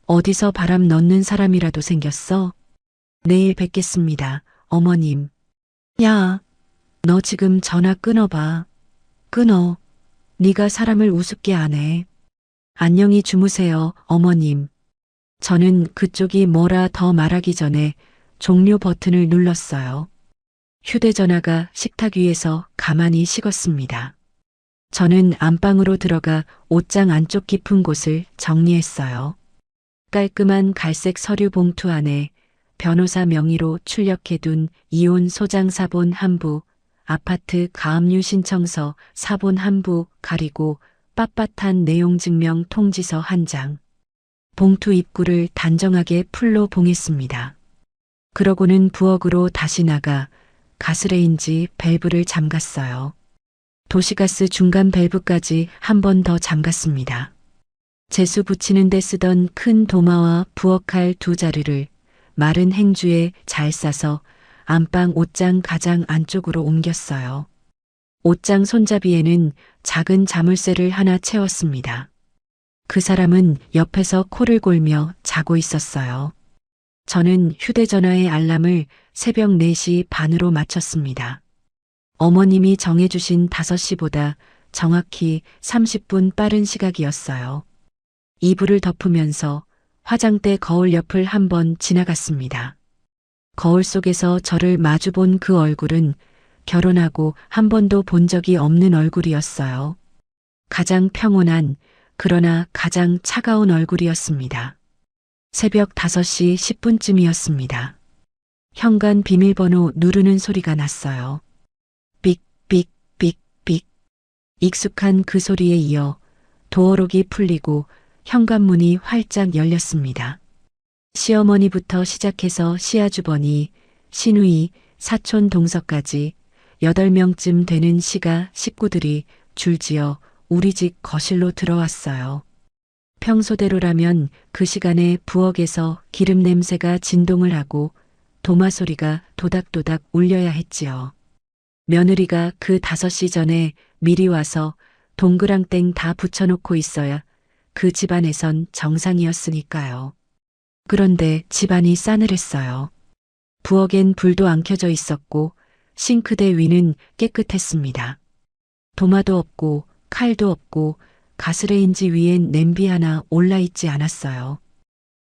어디서 바람 넣는 사람이라도 생겼어? 내일 뵙겠습니다, 어머님. 야, 너 지금 전화 끊어봐. 끊어. 네가 사람을 우습게 안 해. 안녕히 주무세요, 어머님. 저는 그쪽이 뭐라 더 말하기 전에 종료 버튼을 눌렀어요. 휴대전화가 식탁 위에서 가만히 식었습니다. 저는 안방으로 들어가 옷장 안쪽 깊은 곳을 정리했어요. 깔끔한 갈색 서류 봉투 안에 변호사 명의로 출력해둔 이혼 소장 사본 한 부, 아파트 가압류 신청서 사본 한 부 가리고 빳빳한 내용 증명 통지서 한 장. 봉투 입구를 단정하게 풀로 봉했습니다. 그러고는 부엌으로 다시 나가 가스레인지 밸브를 잠갔어요. 도시가스 중간 밸브까지 한 번 더 잠갔습니다. 제수 붙이는 데 쓰던 큰 도마와 부엌칼 2자루를 마른 행주에 잘 싸서 안방 옷장 가장 안쪽으로 옮겼어요. 옷장 손잡이에는 작은 자물쇠를 하나 채웠습니다. 그 사람은 옆에서 코를 골며 자고 있었어요. 저는 휴대전화의 알람을 새벽 4시 반으로 맞췄습니다. 어머님이 정해주신 5시보다 정확히 30분 빠른 시각이었어요. 이불을 덮으면서 화장대 거울 옆을 한번 지나갔습니다. 거울 속에서 저를 마주본 그 얼굴은 결혼하고 한 번도 본 적이 없는 얼굴이었어요. 가장 평온한, 그러나 가장 차가운 얼굴이었습니다. 새벽 5시 10분쯤이었습니다. 현관 비밀번호 누르는 소리가 났어요. 삑, 삑, 삑, 삑. 익숙한 그 소리에 이어 도어록이 풀리고 현관문이 활짝 열렸습니다. 시어머니부터 시작해서 시아주버니, 시누이, 사촌 동서까지 8명쯤 되는 시가 식구들이 줄지어 우리 집 거실로 들어왔어요. 평소대로라면 그 시간에 부엌에서 기름 냄새가 진동을 하고 도마 소리가 도닥도닥 울려야 했지요. 며느리가 그 5시 전에 미리 와서 동그랑땡 다 붙여놓고 있어야 그 집안에선 정상이었으니까요. 그런데 집안이 싸늘했어요. 부엌엔 불도 안 켜져 있었고 싱크대 위는 깨끗했습니다. 도마도 없고 칼도 없고 가스레인지 위엔 냄비 하나 올라있지 않았어요.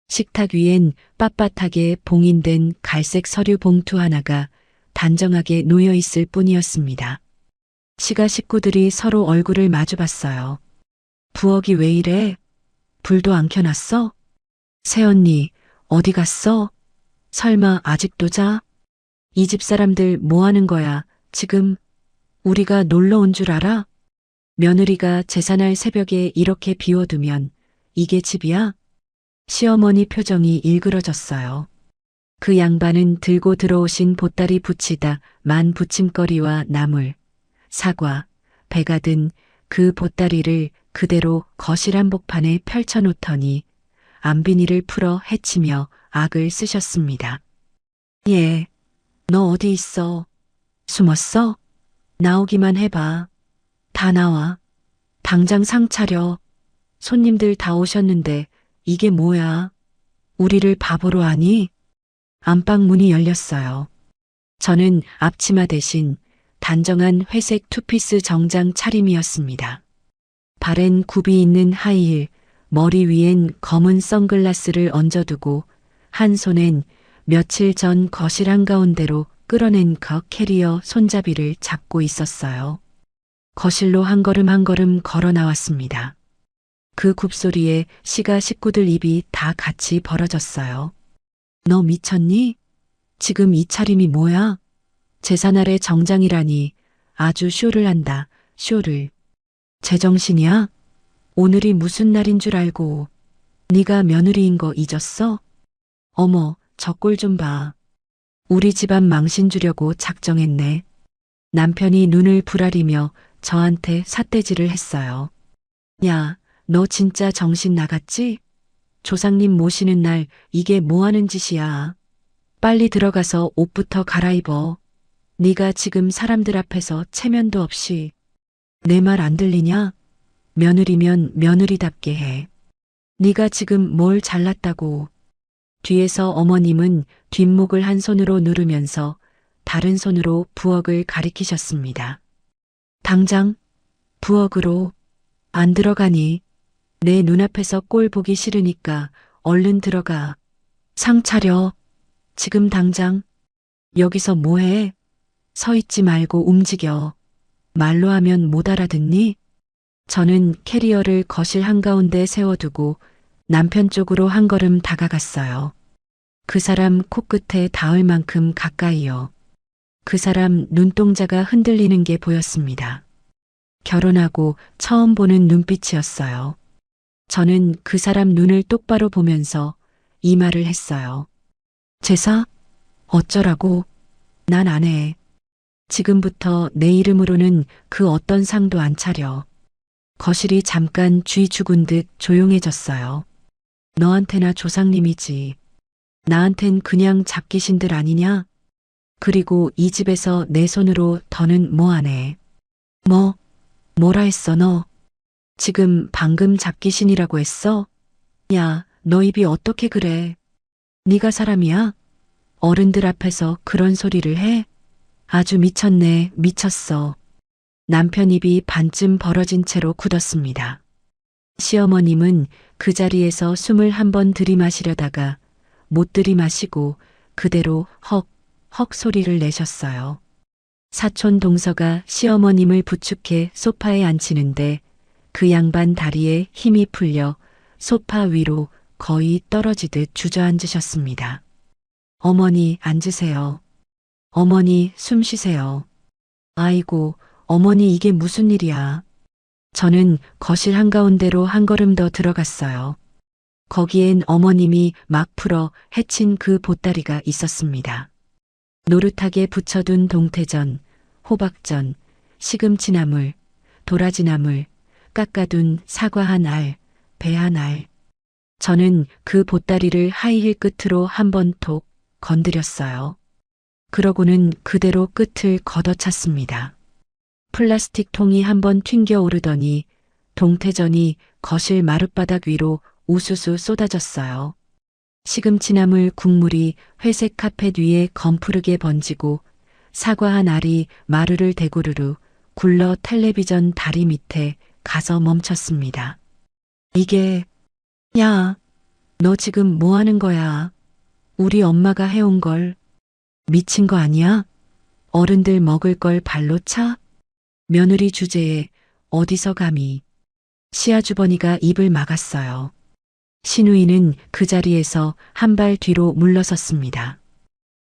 식탁 위엔 빳빳하게 봉인된 갈색 서류 봉투 하나가 단정하게 놓여 있을 뿐이었습니다. 시가 식구들이 서로 얼굴을 마주봤어요. 부엌이 왜 이래? 불도 안 켜놨어? 새언니, 어디 갔어? 설마 아직도 자? 이 집 사람들 뭐 하는 거야, 지금? 우리가 놀러 온 줄 알아? 며느리가 제삿날 새벽에 이렇게 비워두면 이게 집이야? 시어머니 표정이 일그러졌어요. 그 양반은 들고 들어오신 보따리 붙이다 만 부침거리와 나물, 사과, 배가 든 그 보따리를 그대로 거실 한복판에 펼쳐놓더니 안비니를 풀어 헤치며 악을 쓰셨습니다. 예, 너 어디 있어? 숨었어? 나오기만 해봐. 다 나와. 당장 상 차려. 손님들 다 오셨는데 이게 뭐야? 우리를 바보로 하니? 안방 문이 열렸어요. 저는 앞치마 대신 단정한 회색 투피스 정장 차림이었습니다. 발엔 굽이 있는 하이힐, 머리 위엔 검은 선글라스를 얹어두고 한 손엔 며칠 전 거실 한가운데로 끌어낸 그 캐리어 손잡이를 잡고 있었어요. 거실로 한 걸음 한 걸음 걸어 나왔습니다. 그 굽소리에 시가 식구들 입이 다 같이 벌어졌어요. 너 미쳤니? 지금 이 차림이 뭐야? 제삿날의 정장이라니 아주 쇼를 한다, 쇼를. 제정신이야? 오늘이 무슨 날인 줄 알고 네가 며느리인 거 잊었어? 어머, 저 꼴 좀 봐. 우리 집안 망신 주려고 작정했네. 남편이 눈을 부라리며 저한테 삿대질을 했어요. 야, 너 진짜 정신 나갔지? 조상님 모시는 날 이게 뭐 하는 짓이야. 빨리 들어가서 옷부터 갈아입어. 네가 지금 사람들 앞에서 체면도 없이. 내 말 안 들리냐? 며느리면 며느리답게 해. 네가 지금 뭘 잘났다고. 뒤에서 어머님은 뒷목을 한 손으로 누르면서 다른 손으로 부엌을 가리키셨습니다. 당장 부엌으로 안 들어가니? 내 눈앞에서 꼴 보기 싫으니까 얼른 들어가. 상 차려. 지금 당장. 여기서 뭐해? 서 있지 말고 움직여. 말로 하면 못 알아듣니? 저는 캐리어를 거실 한가운데 세워두고 남편 쪽으로 한 걸음 다가갔어요. 그 사람 코끝에 닿을 만큼 가까이요. 그 사람 눈동자가 흔들리는 게 보였습니다. 결혼하고 처음 보는 눈빛이었어요. 저는 그 사람 눈을 똑바로 보면서 이 말을 했어요. 제사? 어쩌라고? 난 안 해. 지금부터 내 이름으로는 그 어떤 상도 안 차려. 거실이 잠깐 쥐 죽은 듯 조용해졌어요. 너한테나 조상님이지. 나한텐 그냥 잡귀신들 아니냐? 그리고 이 집에서 내 손으로 더는 뭐 안 해. 뭐라 했어 너? 지금 방금 잡귀신이라고 했어? 야, 너 입이 어떻게 그래? 네가 사람이야? 어른들 앞에서 그런 소리를 해? 아주 미쳤네, 미쳤어. 남편 입이 반쯤 벌어진 채로 굳었습니다. 시어머님은 그 자리에서 숨을 한 번 들이마시려다가 못 들이마시고 그대로 헉 소리를 내셨어요. 사촌 동서가 시어머님을 부축해 소파에 앉히는데 그 양반 다리에 힘이 풀려 소파 위로 거의 떨어지듯 주저앉으셨습니다. 어머니 앉으세요. 어머니 숨 쉬세요. 아이고, 어머니 이게 무슨 일이야. 저는 거실 한가운데로 한 걸음 더 들어갔어요. 거기엔 어머님이 막 풀어 해친 그 보따리가 있었습니다. 노릇하게 붙여둔 동태전, 호박전, 시금치나물, 도라지나물, 깎아둔 사과 한 알, 배 한 알. 저는 그 보따리를 하이힐 끝으로 한 번 톡 건드렸어요. 그러고는 그대로 끝을 걷어찼습니다. 플라스틱 통이 한 번 튕겨 오르더니 동태전이 거실 마룻바닥 위로 우수수 쏟아졌어요. 시금치나물 국물이 회색 카펫 위에 검푸르게 번지고 사과 한 알이 마루를 대구르르 굴러 텔레비전 다리 밑에 가서 멈췄습니다. 이게, 야, 너 지금 뭐 하는 거야? 우리 엄마가 해온 걸. 미친 거 아니야? 어른들 먹을 걸 발로 차? 며느리 주제에 어디서 감히. 시아주버니가 입을 막았어요. 신우이는 그 자리에서 한 발 뒤로 물러섰습니다.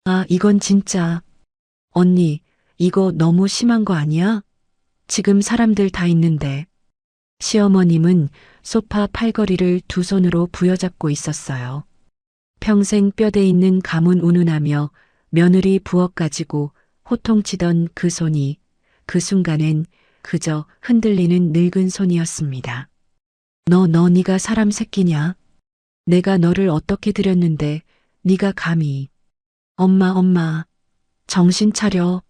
아, 이건 진짜. 언니, 이거 너무 심한 거 아니야? 지금 사람들 다 있는데. 시어머님은 소파 팔걸이를 두 손으로 부여잡고 있었어요. 평생 뼈대 있는 가문 운운하며 며느리 부엌 가지고 호통치던 그 손이 그 순간엔 그저 흔들리는 늙은 손이었습니다. 네가 사람 새끼냐? 내가 너를 어떻게 들였는데 네가 감히. 엄마, 정신 차려.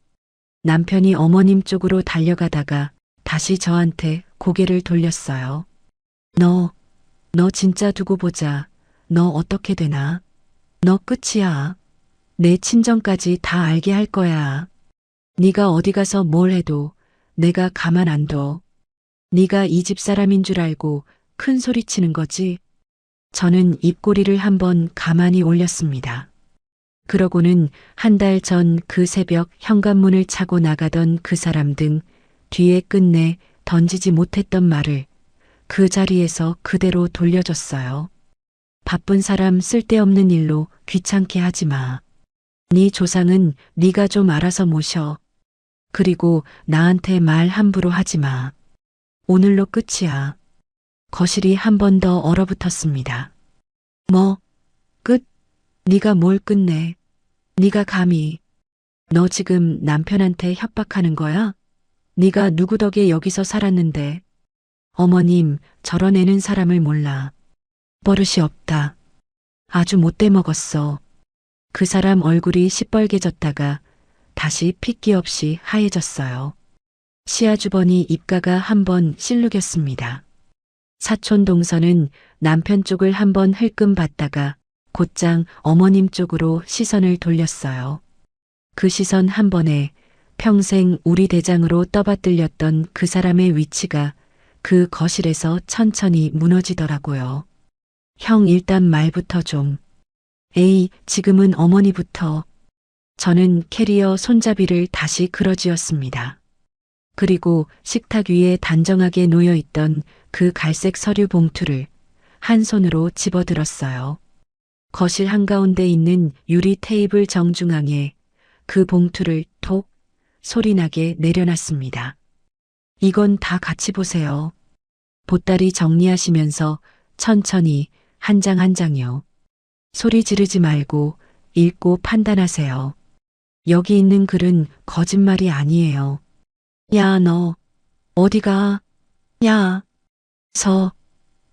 남편이 어머님 쪽으로 달려가다가 다시 저한테 고개를 돌렸어요. 너 진짜 두고 보자. 너 어떻게 되나? 너 끝이야. 내 친정까지 다 알게 할 거야. 네가 어디 가서 뭘 해도 내가 가만 안 둬. 네가 이 집 사람인 줄 알고 큰 소리 치는 거지. 저는 입꼬리를 한번 가만히 올렸습니다. 그러고는 한 달 전 그 새벽 현관문을 차고 나가던 그 사람 등 뒤에 끝내 던지지 못했던 말을 그 자리에서 그대로 돌려줬어요. 바쁜 사람 쓸데없는 일로 귀찮게 하지 마. 네 조상은 네가 좀 알아서 모셔. 그리고 나한테 말 함부로 하지 마. 오늘로 끝이야. 거실이 한 번 더 얼어붙었습니다. 뭐? 끝? 네가 뭘 끝내? 네가 감히. 너 지금 남편한테 협박하는 거야? 네가 누구 덕에 여기서 살았는데. 어머님, 저런 애는 사람을 몰라. 버릇이 없다. 아주 못돼 먹었어. 그 사람 얼굴이 시뻘개졌다가 다시 핏기 없이 하얘졌어요. 시아주버니 입가가 한 번 실룩였습니다. 사촌 동서는 남편 쪽을 한 번 흘끔 봤다가 곧장 어머님 쪽으로 시선을 돌렸어요. 그 시선 한 번에 평생 우리 대장으로 떠받들렸던 그 사람의 위치가 그 거실에서 천천히 무너지더라고요. 형 일단 말부터 좀. 에이, 지금은 어머니부터. 저는 캐리어 손잡이를 다시 끌어쥐었습니다. 그리고 식탁 위에 단정하게 놓여있던 그 갈색 서류 봉투를 한 손으로 집어들었어요. 거실 한가운데 있는 유리 테이블 정중앙에 그 봉투를 톡 소리나게 내려놨습니다. 이건 다 같이 보세요. 보따리 정리하시면서 천천히 한 장 한 장요. 소리 지르지 말고 읽고 판단하세요. 여기 있는 글은 거짓말이 아니에요. 야, 너 어디가? 야,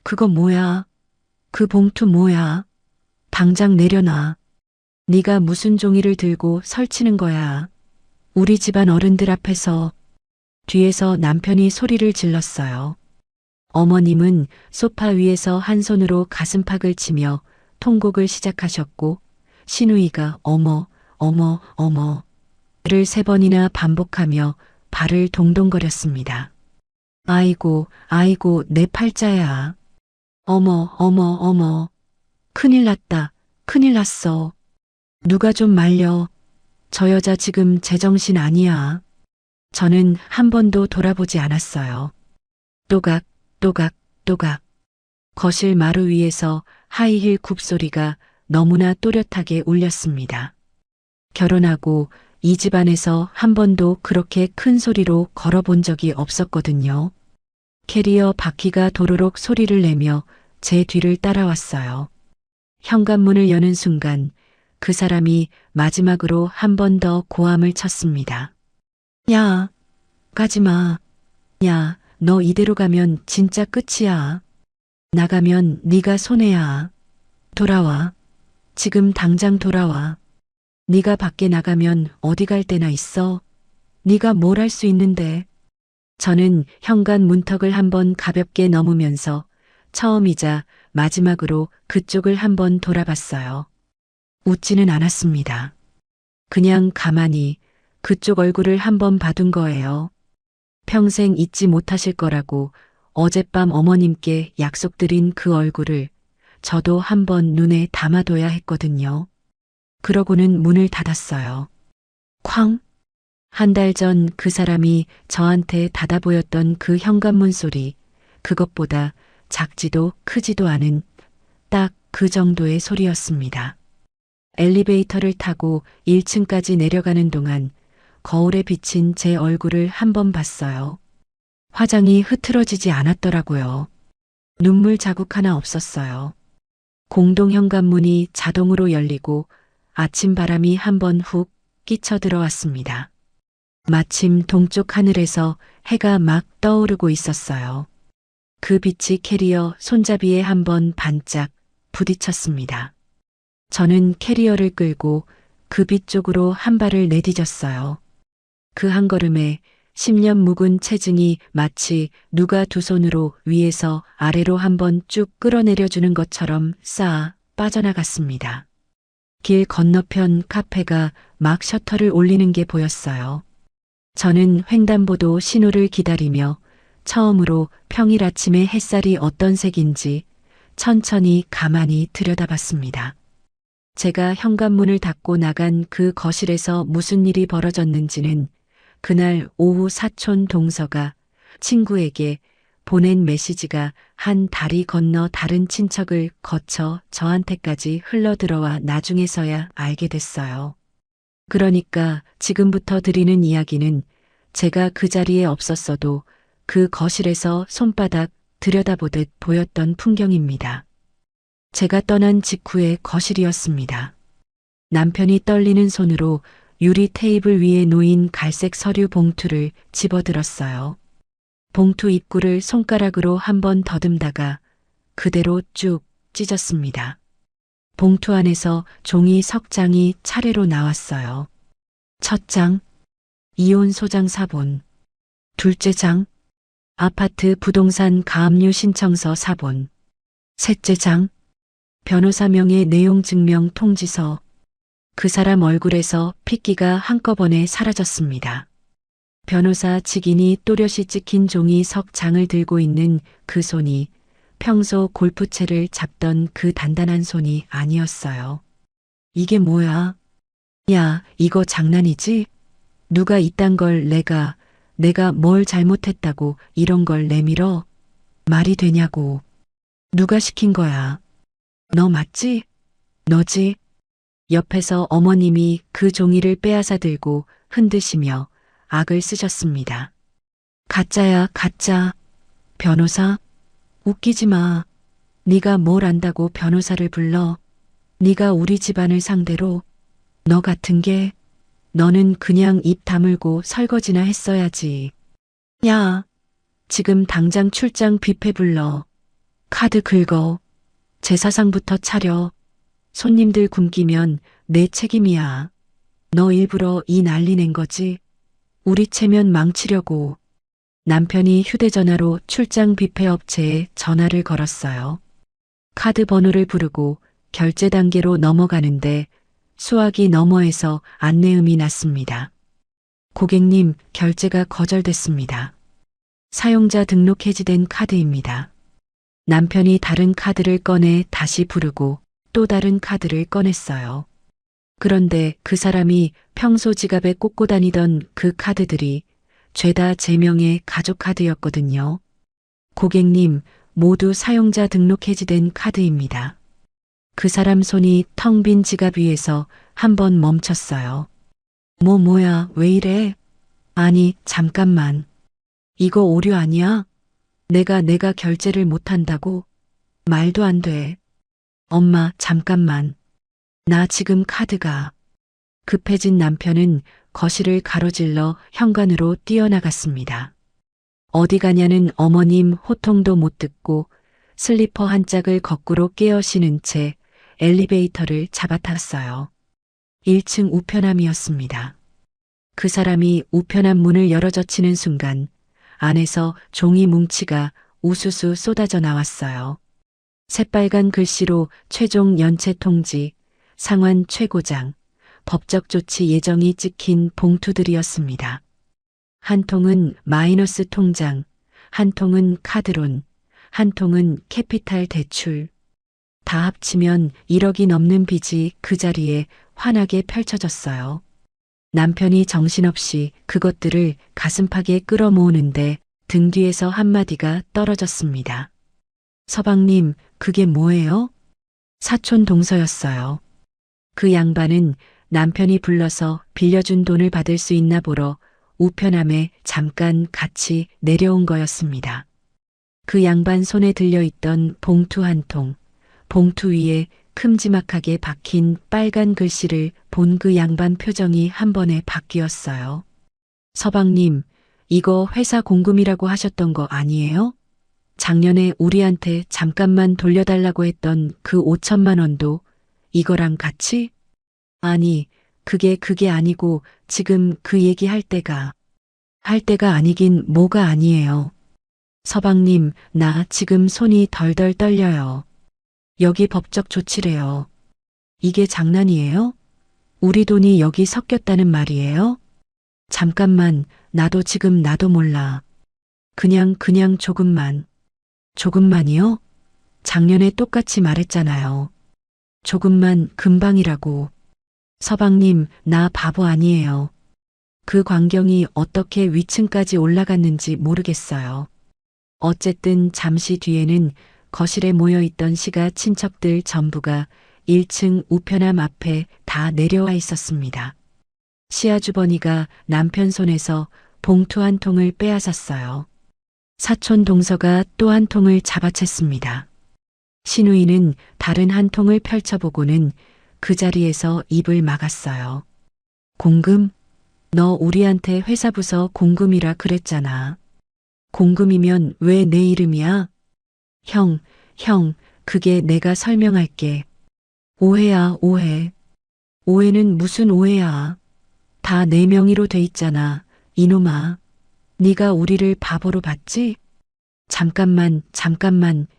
그거 뭐야? 그 봉투 뭐야? 당장 내려놔. 네가 무슨 종이를 들고 설치는 거야. 우리 집안 어른들 앞에서. 뒤에서 남편이 소리를 질렀어요. 어머님은 소파 위에서 한 손으로 가슴팍을 치며 통곡을 시작하셨고 시누이가 어머, 어머, 어머를 3번이나 반복하며 발을 동동거렸습니다. 아이고, 아이고, 내 팔자야. 어머, 어머, 어머. 큰일 났다. 큰일 났어. 누가 좀 말려. 저 여자 지금 제정신 아니야. 저는 한 번도 돌아보지 않았어요. 또각, 또각, 또각. 거실 마루 위에서 하이힐 굽소리가 너무나 또렷하게 울렸습니다. 결혼하고 이 집안에서 한 번도 그렇게 큰 소리로 걸어본 적이 없었거든요. 캐리어 바퀴가 도로록 소리를 내며 제 뒤를 따라왔어요. 현관문을 여는 순간 그 사람이 마지막으로 한 번 더 고함을 쳤습니다. 야, 가지 마. 야, 너 이대로 가면 진짜 끝이야. 나가면 네가 손해야. 돌아와. 지금 당장 돌아와. 네가 밖에 나가면 어디 갈 데나 있어? 네가 뭘 할 수 있는데. 저는 현관 문턱을 한번 가볍게 넘으면서 처음이자 마지막으로 그쪽을 한번 돌아봤어요. 웃지는 않았습니다. 그냥 가만히 그쪽 얼굴을 한번 봐둔 거예요. 평생 잊지 못하실 거라고 어젯밤 어머님께 약속드린 그 얼굴을 저도 한번 눈에 담아둬야 했거든요. 그러고는 문을 닫았어요. 쾅! 한 달 전 그 사람이 저한테 닫아 보였던 그 현관문 소리, 그것보다 작지도 크지도 않은 딱 그 정도의 소리였습니다. 엘리베이터를 타고 1층까지 내려가는 동안 거울에 비친 제 얼굴을 한번 봤어요. 화장이 흐트러지지 않았더라고요. 눈물 자국 하나 없었어요. 공동 현관문이 자동으로 열리고 아침 바람이 한번 훅 끼쳐 들어왔습니다. 마침 동쪽 하늘에서 해가 막 떠오르고 있었어요. 그 빛이 캐리어 손잡이에 한번 반짝 부딪혔습니다. 저는 캐리어를 끌고 그 빛 쪽으로 한 발을 내디뎠어요. 그 한 걸음에 10년 묵은 체증이 마치 누가 두 손으로 위에서 아래로 한번 쭉 끌어내려주는 것처럼 싹 빠져나갔습니다. 길 건너편 카페가 막 셔터를 올리는 게 보였어요. 저는 횡단보도 신호를 기다리며 처음으로 평일 아침의 햇살이 어떤 색인지 천천히 가만히 들여다봤습니다. 제가 현관문을 닫고 나간 그 거실에서 무슨 일이 벌어졌는지는 그날 오후 사촌 동서가 친구에게 보낸 메시지가 한 다리 건너 다른 친척을 거쳐 저한테까지 흘러들어와 나중에서야 알게 됐어요. 그러니까 지금부터 드리는 이야기는 제가 그 자리에 없었어도 그 거실에서 손바닥 들여다보듯 보였던 풍경입니다. 제가 떠난 직후의 거실이었습니다. 남편이 떨리는 손으로 유리 테이블 위에 놓인 갈색 서류 봉투를 집어들었어요. 봉투 입구를 손가락으로 한번 더듬다가 그대로 쭉 찢었습니다. 봉투 안에서 종이 석 장이 차례로 나왔어요. 첫 장, 이혼 소장 사본. 둘째 장, 아파트 부동산 가압류 신청서 사본. 셋째 장, 변호사 명의 내용 증명 통지서. 그 사람 얼굴에서 핏기가 한꺼번에 사라졌습니다. 변호사 직인이 또렷이 찍힌 종이 석 장을 들고 있는 그 손이 평소 골프채를 잡던 그 단단한 손이 아니었어요. 이게 뭐야? 야, 이거 장난이지? 누가 이딴 걸 내가 뭘 잘못했다고 이런 걸 내밀어? 말이 되냐고. 누가 시킨 거야? 너 맞지? 너지? 옆에서 어머님이 그 종이를 빼앗아 들고 흔드시며 악을 쓰셨습니다. 가짜야, 가짜. 변호사? 웃기지 마. 네가 뭘 안다고 변호사를 불러. 네가 우리 집안을 상대로. 너 같은 게 너는 그냥 입 다물고 설거지나 했어야지. 야, 지금 당장 출장 뷔페 불러. 카드 긁어. 제사상부터 차려. 손님들 굶기면 내 책임이야. 너 일부러 이 난리 낸 거지? 우리 체면 망치려고. 남편이 휴대전화로 출장 뷔페 업체에 전화를 걸었어요. 카드 번호를 부르고 결제 단계로 넘어가는데 수화기 너머에서 안내음이 났습니다. 고객님, 결제가 거절됐습니다. 사용자 등록 해지된 카드입니다. 남편이 다른 카드를 꺼내 다시 부르고 또 다른 카드를 꺼냈어요. 그런데 그 사람이 평소 지갑에 꽂고 다니던 그 카드들이 죄다 제 명의 가족 카드였거든요. 고객님, 모두 사용자 등록 해지된 카드입니다. 그 사람 손이 텅 빈 지갑 위에서 한번 멈췄어요. 뭐야, 왜 이래? 아니, 잠깐만. 이거 오류 아니야? 내가 결제를 못한다고? 말도 안 돼. 엄마, 잠깐만. 나 지금 카드가. 급해진 남편은 거실을 가로질러 현관으로 뛰어나갔습니다. 어디 가냐는 어머님 호통도 못 듣고 슬리퍼 한 짝을 거꾸로 깨어 신은 채 엘리베이터를 잡아탔어요. 1층 우편함이었습니다. 그 사람이 우편함 문을 열어젖히는 순간 안에서 종이 뭉치가 우수수 쏟아져 나왔어요. 새빨간 글씨로 최종 연체 통지, 상환 최고장, 법적 조치 예정이 찍힌 봉투들이었습니다. 한 통은 마이너스 통장, 한 통은 카드론, 한 통은 캐피탈 대출. 다 합치면 1억이 넘는 빚이 그 자리에 환하게 펼쳐졌어요. 남편이 정신없이 그것들을 가슴팍에 끌어모으는데 등 뒤에서 한마디가 떨어졌습니다. 서방님, 그게 뭐예요? 사촌 동서였어요. 그 양반은 남편이 불러서 빌려준 돈을 받을 수 있나 보러 우편함에 잠깐 같이 내려온 거였습니다. 그 양반 손에 들려있던 봉투 한 통, 봉투 위에 큼지막하게 박힌 빨간 글씨를 본 그 양반 표정이 한 번에 바뀌었어요. 서방님, 이거 회사 공금이라고 하셨던 거 아니에요? 작년에 우리한테 잠깐만 돌려달라고 했던 그 5천만 원도 이거랑 같이? 아니, 그게 아니고 지금 그 얘기 할 때가 아니긴 뭐가 아니에요. 서방님, 나 지금 손이 덜덜 떨려요. 여기 법적 조치래요. 이게 장난이에요? 우리 돈이 여기 섞였다는 말이에요? 잠깐만, 나도 몰라. 그냥 조금만. 조금만이요? 작년에 똑같이 말했잖아요. 조금만 금방이라고. 서방님, 나 바보 아니에요. 그 광경이 어떻게 위층까지 올라갔는지 모르겠어요. 어쨌든 잠시 뒤에는 거실에 모여있던 시가 친척들 전부가 1층 우편함 앞에 다 내려와 있었습니다. 시아주버니가 남편 손에서 봉투 한 통을 빼앗았어요. 사촌 동서가 또 한 통을 잡아챘습니다. 시누이는 다른 한 통을 펼쳐보고는 그 자리에서 입을 막았어요. 공금? 너 우리한테 회사 부서 공금이라 그랬잖아. 공금이면 왜 내 이름이야? 형, 그게 내가 설명할게. 오해야, 오해. 오해는 무슨 오해야. 다 내 명의로 돼 있잖아, 이놈아. 네가 우리를 바보로 봤지? 잠깐만,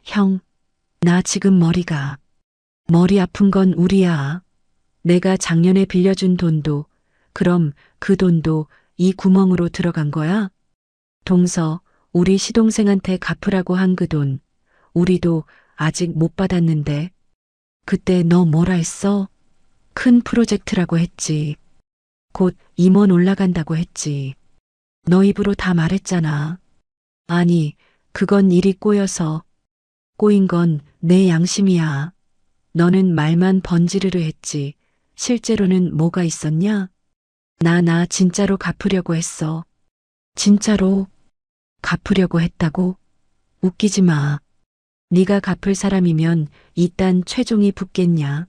형. 나 지금 머리 아픈 건 우리야. 내가 작년에 빌려준 돈도, 그럼 그 돈도 이 구멍으로 들어간 거야? 동서, 우리 시동생한테 갚으라고 한 그 돈, 우리도 아직 못 받았는데. 그때 너 뭐라 했어? 큰 프로젝트라고 했지. 곧 임원 올라간다고 했지. 너 입으로 다 말했잖아. 아니, 그건 일이 꼬여서. 꼬인 건 내 양심이야. 너는 말만 번지르르 했지. 실제로는 뭐가 있었냐? 나 진짜로 갚으려고 했어. 진짜로 갚으려고 했다고? 웃기지 마. 네가 갚을 사람이면 이딴 최종이 붙겠냐?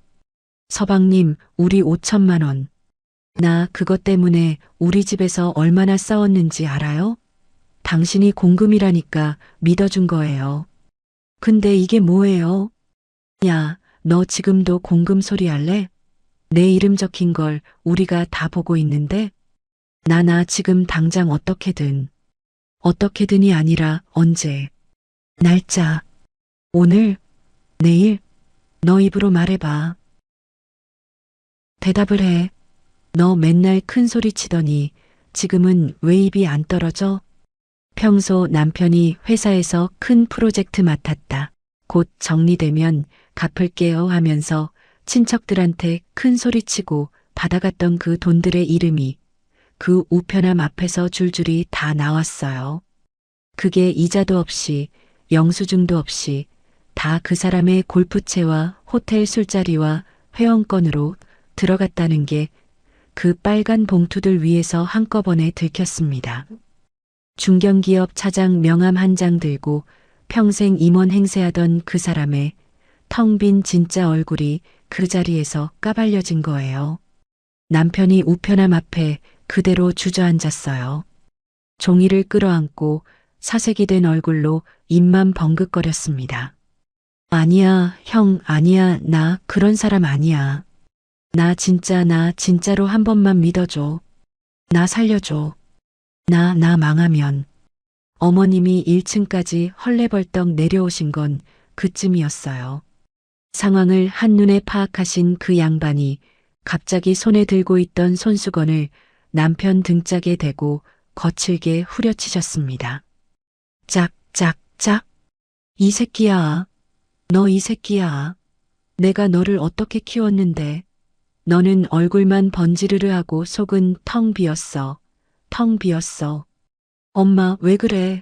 서방님, 우리 5천만 원. 나 그것 때문에 우리 집에서 얼마나 싸웠는지 알아요? 당신이 공금이라니까 믿어준 거예요. 근데 이게 뭐예요? 야, 너 지금도 공금 소리 할래? 내 이름 적힌 걸 우리가 다 보고 있는데 나 지금 당장 어떻게든이 아니라 언제, 날짜, 오늘, 내일, 너 입으로 말해봐. 대답을 해. 너 맨날 큰 소리 치더니 지금은 왜 입이 안 떨어져? 평소 남편이 회사에서 큰 프로젝트 맡았다. 곧 정리되면 갚을게요 하면서 친척들한테 큰 소리치고 받아갔던 그 돈들의 이름이 그 우편함 앞에서 줄줄이 다 나왔어요. 그게 이자도 없이 영수증도 없이 다 그 사람의 골프채와 호텔 술자리와 회원권으로 들어갔다는 게 그 빨간 봉투들 위에서 한꺼번에 들켰습니다. 중견기업 차장 명함 한 장 들고 평생 임원 행세하던 그 사람의 텅 빈 진짜 얼굴이 그 자리에서 까발려진 거예요. 남편이 우편함 앞에 그대로 주저앉았어요. 종이를 끌어안고 사색이 된 얼굴로 입만 벙긋거렸습니다. 아니야, 형, 아니야, 나 그런 사람 아니야. 나 진짜로 한 번만 믿어줘. 나 살려줘. 나 망하면. 어머님이 1층까지 헐레벌떡 내려오신 건 그쯤이었어요. 상황을 한눈에 파악하신 그 양반이 갑자기 손에 들고 있던 손수건을 남편 등짝에 대고 거칠게 후려치셨습니다. 짝짝짝. 이 새끼야. 너 이 새끼야. 내가 너를 어떻게 키웠는데. 너는 얼굴만 번지르르 하고 속은 텅 비었어. 텅 비었어. 엄마, 왜 그래?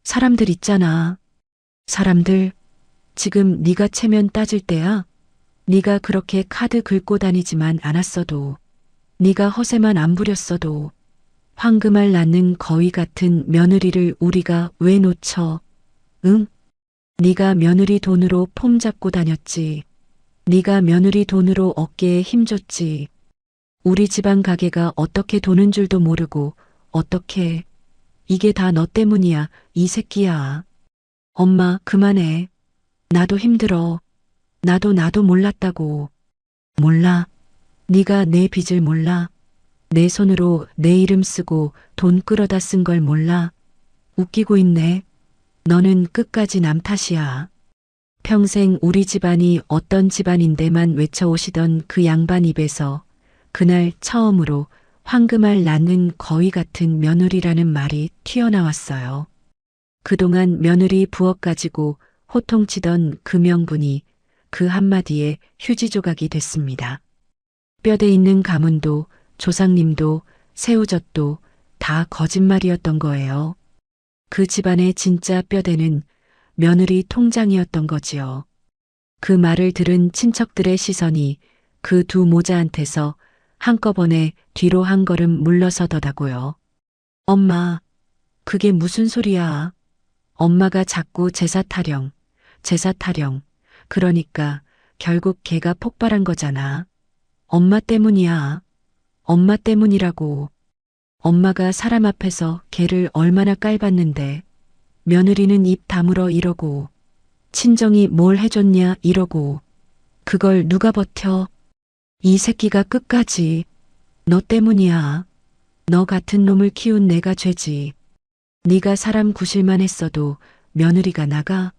사람들 있잖아. 사람들, 지금 네가 체면 따질 때야? 네가 그렇게 카드 긁고 다니지만 않았어도, 네가 허세만 안 부렸어도, 황금알 낳는 거위 같은 며느리를 우리가 왜 놓쳐? 응? 네가 며느리 돈으로 폼 잡고 다녔지. 네가 며느리 돈으로 어깨에 힘줬지. 우리 집안 가게가 어떻게 도는 줄도 모르고 어떻게. 이게 다 너 때문이야, 이 새끼야. 엄마, 그만해. 나도 힘들어. 나도 몰랐다고. 몰라. 네가 내 빚을 몰라. 내 손으로 내 이름 쓰고 돈 끌어다 쓴 걸 몰라. 웃기고 있네. 너는 끝까지 남 탓이야. 평생 우리 집안이 어떤 집안인데만 외쳐오시던 그 양반 입에서 그날 처음으로 황금알 낳는 거위 같은 며느리라는 말이 튀어나왔어요. 그동안 며느리 부엌 가지고 호통치던 그 명분이 그 한마디에 휴지 조각이 됐습니다. 뼈대 있는 가문도 조상님도 새우젓도 다 거짓말이었던 거예요. 그 집안의 진짜 뼈대는 며느리 통장이었던 거지요. 그 말을 들은 친척들의 시선이 그 두 모자한테서 한꺼번에 뒤로 한 걸음 물러서더라고요. 엄마, 그게 무슨 소리야? 엄마가 자꾸 제사 타령. 그러니까 결국 걔가 폭발한 거잖아. 엄마 때문이야. 엄마 때문이라고. 엄마가 사람 앞에서 걔를 얼마나 깔봤는데 며느리는 입 다물어 이러고 친정이 뭘 해줬냐 이러고 그걸 누가 버텨? 이 새끼가 끝까지. 너 때문이야. 너 같은 놈을 키운 내가 죄지. 네가 사람 구실만 했어도 며느리가 나가?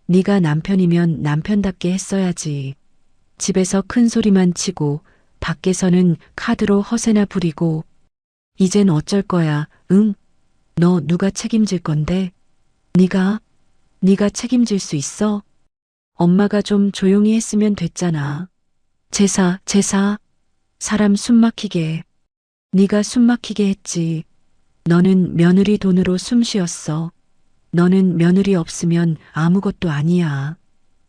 네가 남편이면 남편답게 했어야지. 집에서 큰 소리만 치고 밖에서는 카드로 허세나 부리고. 이젠 어쩔 거야, 응? 너 누가 책임질 건데? 네가 책임질 수 있어? 엄마가 좀 조용히 했으면 됐잖아. 제사. 사람 숨 막히게. 네가 숨 막히게 했지. 너는 며느리 돈으로 숨 쉬었어. 너는 며느리 없으면 아무것도 아니야.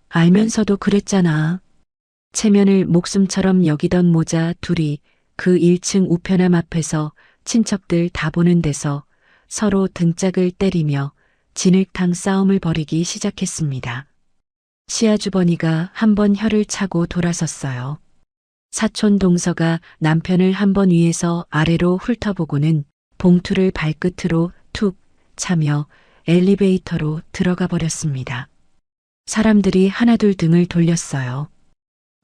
알면서도 그랬잖아. 체면을 목숨처럼 여기던 모자 둘이 그 1층 우편함 앞에서 친척들 다 보는 데서 서로 등짝을 때리며 진흙탕 싸움을 벌이기 시작했습니다. 시아주버니가 한 번 혀를 차고 돌아섰어요. 사촌 동서가 남편을 한 번 위에서 아래로 훑어보고는 봉투를 발끝으로 툭 차며 엘리베이터로 들어가 버렸습니다. 사람들이 하나둘 등을 돌렸어요.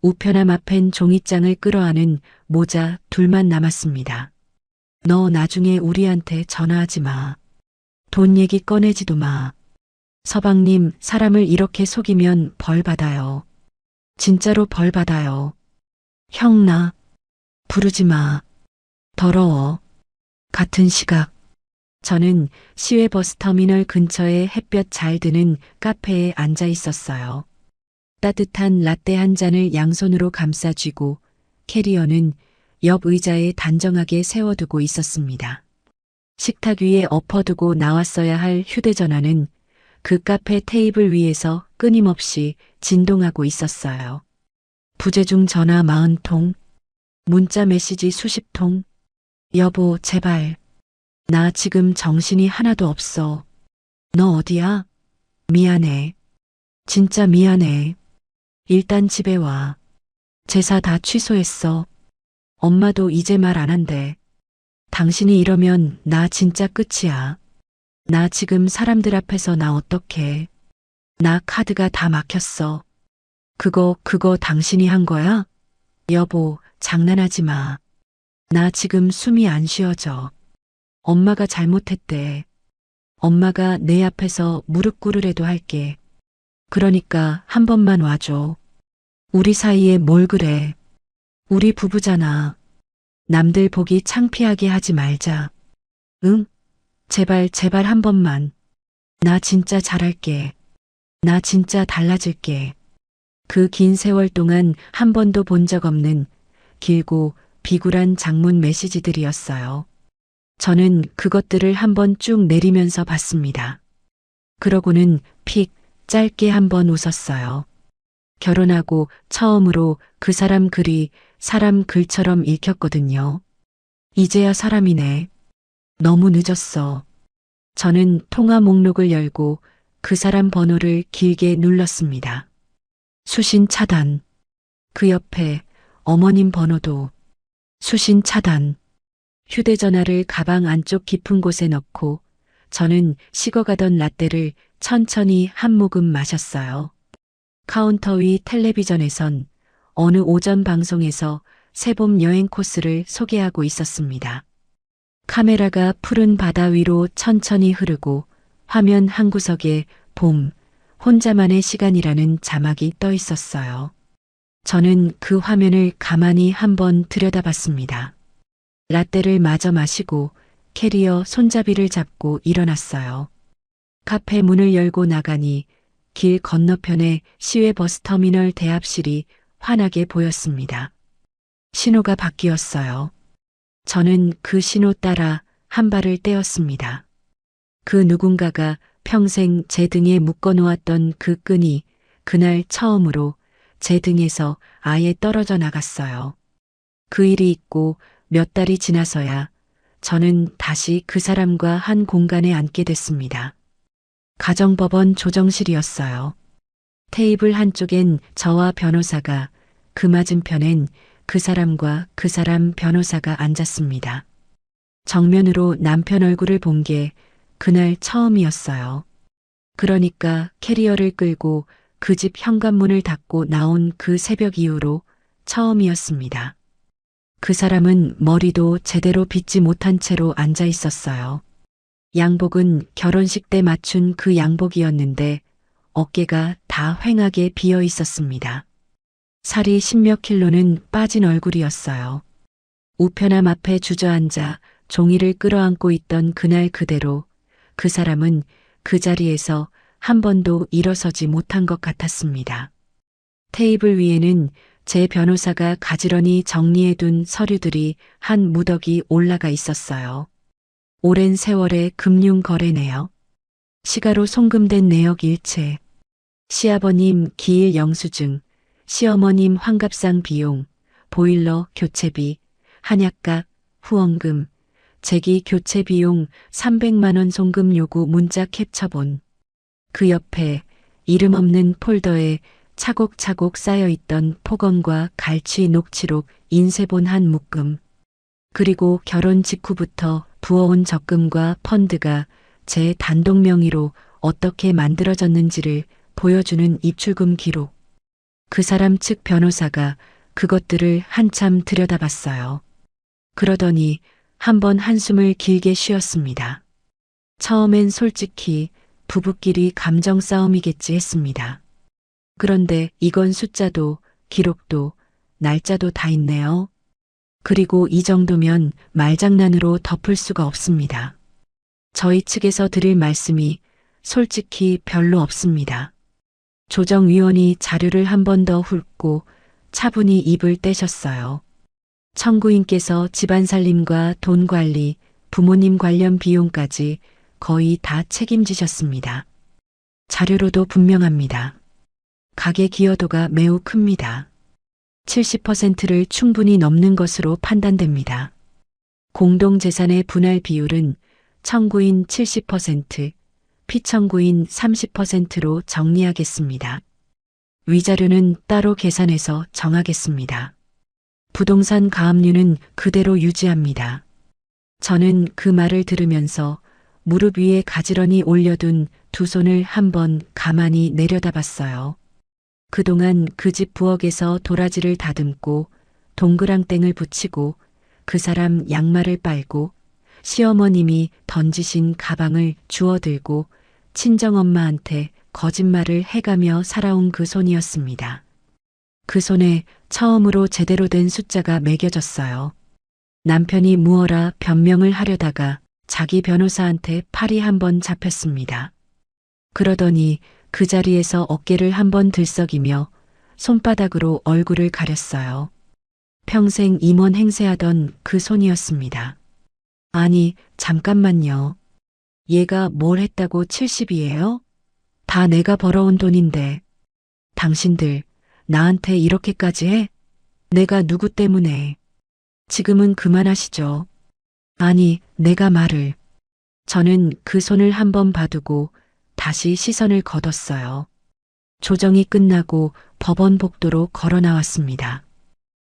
우편함 앞엔 종이장을 끌어안은 모자 둘만 남았습니다. 너 나중에 우리한테 전화하지 마. 돈 얘기 꺼내지도 마. 서방님, 사람을 이렇게 속이면 벌 받아요. 진짜로 벌 받아요. 형, 나 부르지 마. 더러워. 같은 시각. 저는 시외버스터미널 근처에 햇볕 잘 드는 카페에 앉아 있었어요. 따뜻한 라떼 한 잔을 양손으로 감싸 쥐고 캐리어는 옆 의자에 단정하게 세워두고 있었습니다. 식탁 위에 엎어두고 나왔어야 할 휴대전화는 그 카페 테이블 위에서 끊임없이 진동하고 있었어요. 부재중 전화 40통, 문자 메시지 수십 통. 여보, 제발. 나 지금 정신이 하나도 없어. 너 어디야? 미안해. 진짜 미안해. 일단 집에 와. 제사 다 취소했어. 엄마도 이제 말 안 한대. 당신이 이러면 나 진짜 끝이야. 나 지금 사람들 앞에서 나 어떡해. 나 카드가 다 막혔어. 그거 당신이 한 거야? 여보, 장난하지 마. 나 지금 숨이 안 쉬어져. 엄마가 잘못했대. 엄마가 내 앞에서 무릎 꿇으래도 할게. 그러니까 한 번만 와줘. 우리 사이에 뭘 그래. 우리 부부잖아. 남들 보기 창피하게 하지 말자. 응? 제발 한 번만. 나 진짜 잘할게. 나 진짜 달라질게. 그 긴 세월 동안 한 번도 본 적 없는 길고 비굴한 장문 메시지들이었어요. 저는 그것들을 한번 쭉 내리면서 봤습니다. 그러고는 픽 짧게 한번 웃었어요. 결혼하고 처음으로 그 사람 글이 사람 글처럼 읽혔거든요. 이제야 사람이네. 너무 늦었어. 저는 통화 목록을 열고 그 사람 번호를 길게 눌렀습니다. 수신 차단. 그 옆에 어머님 번호도 수신 차단. 휴대전화를 가방 안쪽 깊은 곳에 넣고 저는 식어가던 라떼를 천천히 한 모금 마셨어요. 카운터 위 텔레비전에선 어느 오전 방송에서 새봄 여행 코스를 소개하고 있었습니다. 카메라가 푸른 바다 위로 천천히 흐르고 화면 한 구석에 봄, 혼자만의 시간이라는 자막이 떠 있었어요. 저는 그 화면을 가만히 한번 들여다봤습니다. 라떼를 마저 마시고 캐리어 손잡이를 잡고 일어났어요. 카페 문을 열고 나가니 길 건너편에 시외버스터미널 대합실이 환하게 보였습니다. 신호가 바뀌었어요. 저는 그 신호 따라 한 발을 떼었습니다. 그 누군가가 평생 제 등에 묶어놓았던 그 끈이 그날 처음으로 제 등에서 아예 떨어져 나갔어요. 그 일이 있고 몇 달이 지나서야 저는 다시 그 사람과 한 공간에 앉게 됐습니다. 가정법원 조정실이었어요. 테이블 한쪽엔 저와 변호사가, 그 맞은편엔 그 사람과 그 사람 변호사가 앉았습니다. 정면으로 남편 얼굴을 본 게 그날 처음이었어요. 그러니까 캐리어를 끌고 그 집 현관문을 닫고 나온 그 새벽 이후로 처음이었습니다. 그 사람은 머리도 제대로 빗지 못한 채로 앉아 있었어요. 양복은 결혼식 때 맞춘 그 양복이었는데 어깨가 다 휑하게 비어 있었습니다. 살이 십몇 킬로는 빠진 얼굴이었어요. 우편함 앞에 주저앉아 종이를 끌어안고 있던 그날 그대로 그 사람은 그 자리에서 한 번도 일어서지 못한 것 같았습니다. 테이블 위에는 제 변호사가 가지런히 정리해둔 서류들이 한 무더기 올라가 있었어요. 오랜 세월의 금융 거래네요. 시가로 송금된 내역 일체, 시아버님 기일 영수증, 시어머님 환갑상 비용, 보일러 교체비, 한약값, 후원금, 제기 교체 비용 300만 원 송금 요구 문자 캡처본. 그 옆에 이름 없는 폴더에 차곡차곡 쌓여있던 폭언과 갈취 녹취록 인쇄본 한 묶음. 그리고 결혼 직후부터 부어온 적금과 펀드가 제 단독 명의로 어떻게 만들어졌는지를 보여주는 입출금 기록. 그 사람 측 변호사가 그것들을 한참 들여다봤어요. 그러더니 한번 한숨을 길게 쉬었습니다. 처음엔 솔직히 부부끼리 감정 싸움이겠지 했습니다. 그런데 이건 숫자도 기록도 날짜도 다 있네요. 그리고 이 정도면 말장난으로 덮을 수가 없습니다. 저희 측에서 드릴 말씀이 솔직히 별로 없습니다. 조정위원이 자료를 한 번 더 훑고 차분히 입을 떼셨어요. 청구인께서 집안 살림과 돈 관리, 부모님 관련 비용까지 거의 다 책임지셨습니다. 자료로도 분명합니다. 가계 기여도가 매우 큽니다. 70%를 충분히 넘는 것으로 판단됩니다. 공동재산의 분할 비율은 청구인 70%, 피청구인 30%로 정리하겠습니다. 위자료는 따로 계산해서 정하겠습니다. 부동산 가압류는 그대로 유지합니다. 저는 그 말을 들으면서 무릎 위에 가지런히 올려둔 두 손을 한번 가만히 내려다봤어요. 그동안 그 집 부엌에서 도라지를 다듬고 동그랑땡을 붙이고 그 사람 양말을 빨고 시어머님이 던지신 가방을 주워들고 친정엄마한테 거짓말을 해가며 살아온 그 손이었습니다. 그 손에 처음으로 제대로 된 숫자가 매겨졌어요. 남편이 무어라 변명을 하려다가 자기 변호사한테 팔이 한번 잡혔습니다. 그러더니 그 자리에서 어깨를 한번 들썩이며 손바닥으로 얼굴을 가렸어요. 평생 임원 행세하던 그 손이었습니다. 아니, 잠깐만요. 얘가 뭘 했다고 70이에요? 다 내가 벌어온 돈인데. 당신들, 나한테 이렇게까지 해? 내가 누구 때문에? 지금은 그만하시죠. 아니, 내가 말을. 저는 그 손을 한번 봐두고 다시 시선을 걷었어요. 조정이 끝나고 법원 복도로 걸어 나왔습니다.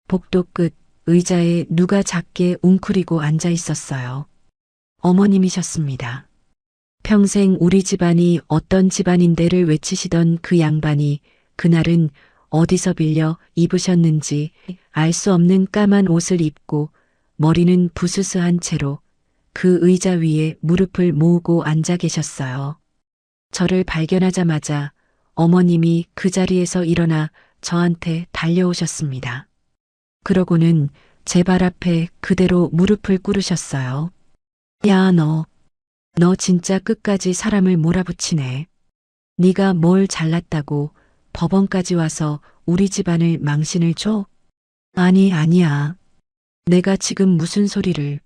복도 끝 의자에 누가 작게 웅크리고 앉아 있었어요. 어머님이셨습니다. 평생 우리 집안이 어떤 집안인데를 외치시던 그 양반이 그날은 어디서 빌려 입으셨는지 알 수 없는 까만 옷을 입고 머리는 부스스한 채로 그 의자 위에 무릎을 모으고 앉아 계셨어요. 저를 발견하자마자 어머님이 그 자리에서 일어나 저한테 달려오셨습니다. 그러고는 제 발 앞에 그대로 무릎을 꿇으셨어요. 야, 너 진짜 끝까지 사람을 몰아붙이네. 네가 뭘 잘났다고 법원까지 와서 우리 집안을 망신을 줘? 아니야. 내가 지금 무슨 소리를.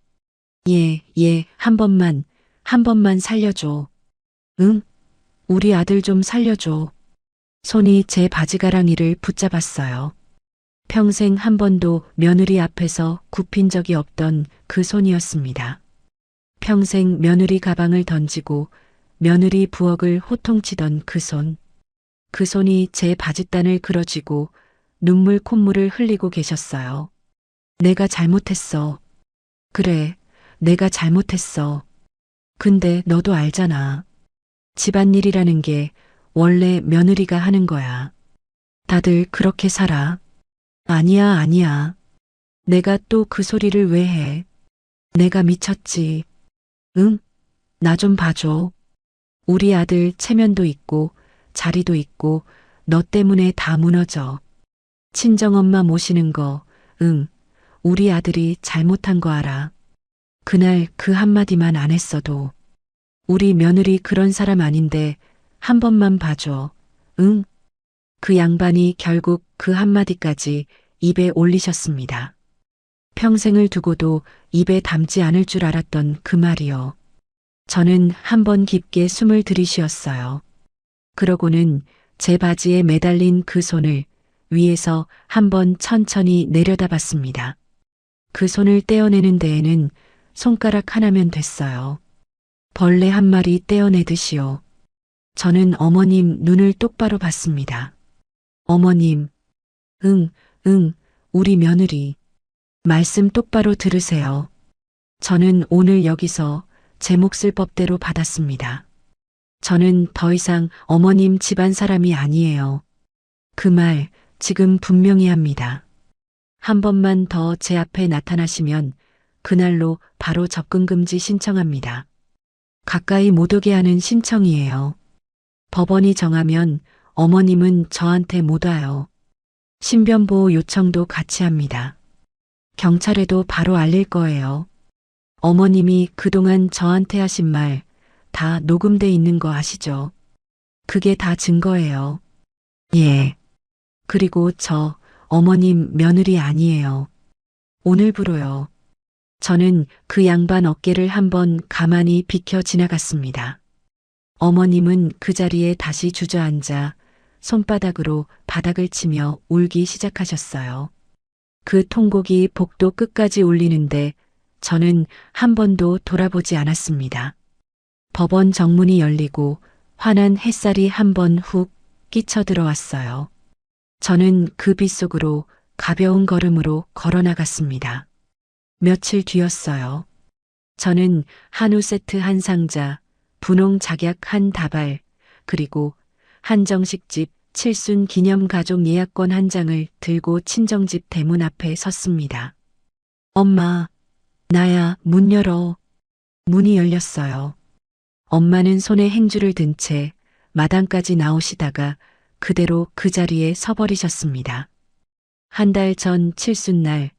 한 번만 살려줘. 응? 우리 아들 좀 살려줘. 손이 제 바지가랑이를 붙잡았어요. 평생 한 번도 며느리 앞에서 굽힌 적이 없던 그 손이었습니다. 평생 며느리 가방을 던지고 며느리 부엌을 호통치던 그 손. 그 손이 제 바짓단을 그어쥐고 눈물 콧물을 흘리고 계셨어요. 내가 잘못했어. 그래, 내가 잘못했어. 근데 너도 알잖아. 집안일이라는 게 원래 며느리가 하는 거야. 다들 그렇게 살아. 아니야. 내가 또 그 소리를 왜 해? 내가 미쳤지. 응? 나 좀 봐줘. 우리 아들 체면도 있고 자리도 있고 너 때문에 다 무너져. 친정엄마 모시는 거, 응. 우리 아들이 잘못한 거 알아. 그날 그 한마디만 안 했어도. 우리 며느리 그런 사람 아닌데 한 번만 봐줘. 응? 그 양반이 결국 그 한마디까지 입에 올리셨습니다. 평생을 두고도 입에 담지 않을 줄 알았던 그 말이요. 저는 한 번 깊게 숨을 들이쉬었어요. 그러고는 제 바지에 매달린 그 손을 위에서 한 번 천천히 내려다봤습니다. 그 손을 떼어내는 데에는 손가락 하나면 됐어요. 벌레 한 마리 떼어내듯이요. 저는 어머님 눈을 똑바로 봤습니다. 어머님, 응, 우리 며느리. 말씀 똑바로 들으세요. 저는 오늘 여기서 제 몫을 법대로 받았습니다. 저는 더 이상 어머님 집안 사람이 아니에요. 그 말 지금 분명히 합니다. 한 번만 더 제 앞에 나타나시면 그날로 바로 접근 금지 신청합니다. 가까이 못 오게 하는 신청이에요. 법원이 정하면 어머님은 저한테 못 와요. 신변보호 요청도 같이 합니다. 경찰에도 바로 알릴 거예요. 어머님이 그동안 저한테 하신 말 다 녹음돼 있는 거 아시죠? 그게 다 증거예요. 예. 그리고 저 어머님 며느리 아니에요. 오늘부로요. 저는 그 양반 어깨를 한번 가만히 비켜 지나갔습니다. 어머님은 그 자리에 다시 주저앉아 손바닥으로 바닥을 치며 울기 시작하셨어요. 그 통곡이 복도 끝까지 울리는데 저는 한 번도 돌아보지 않았습니다. 법원 정문이 열리고 환한 햇살이 한 번 훅 끼쳐 들어왔어요. 저는 그 빛 속으로 가벼운 걸음으로 걸어 나갔습니다. 며칠 뒤였어요. 저는 한우 세트 한 상자, 분홍 작약 한 다발, 그리고 한정식집 칠순 기념 가족 예약권 한 장을 들고 친정집 대문 앞에 섰습니다. 엄마, 나야, 문 열어. 문이 열렸어요. 엄마는 손에 행주를 든 채 마당까지 나오시다가 그대로 그 자리에 서버리셨습니다. 한 달 전 칠순날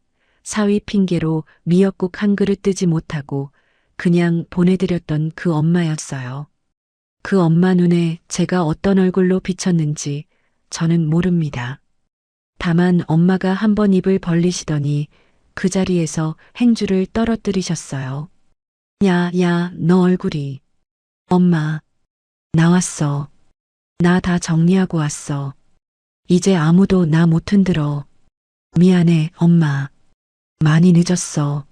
사위 핑계로 미역국 한 그릇 뜨지 못하고 그냥 보내드렸던 그 엄마였어요. 그 엄마 눈에 제가 어떤 얼굴로 비쳤는지 저는 모릅니다. 다만 엄마가 한 번 입을 벌리시더니 그 자리에서 행주를 떨어뜨리셨어요. 야, 너 얼굴이. 엄마, 나왔어. 나 다 정리하고 왔어. 이제 아무도 나 못 흔들어. 미안해, 엄마. 많이 늦었어.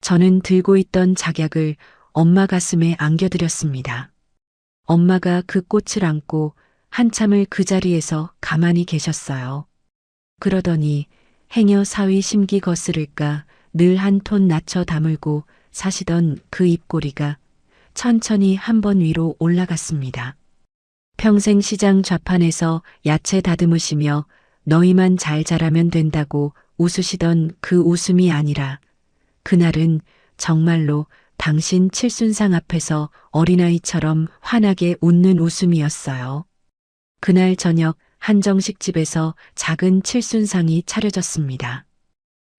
저는 들고 있던 작약을 엄마 가슴에 안겨드렸습니다. 엄마가 그 꽃을 안고 한참을 그 자리에서 가만히 계셨어요. 그러더니 행여 사위 심기 거스를까 늘 한 톤 낮춰 다물고 사시던 그 입꼬리가 천천히 한 번 위로 올라갔습니다. 평생 시장 좌판에서 야채 다듬으시며 너희만 잘 자라면 된다고 웃으시던 그 웃음이 아니라 그날은 정말로 당신 칠순상 앞에서 어린아이처럼 환하게 웃는 웃음이었어요. 그날 저녁 한정식집에서 작은 칠순상이 차려졌습니다.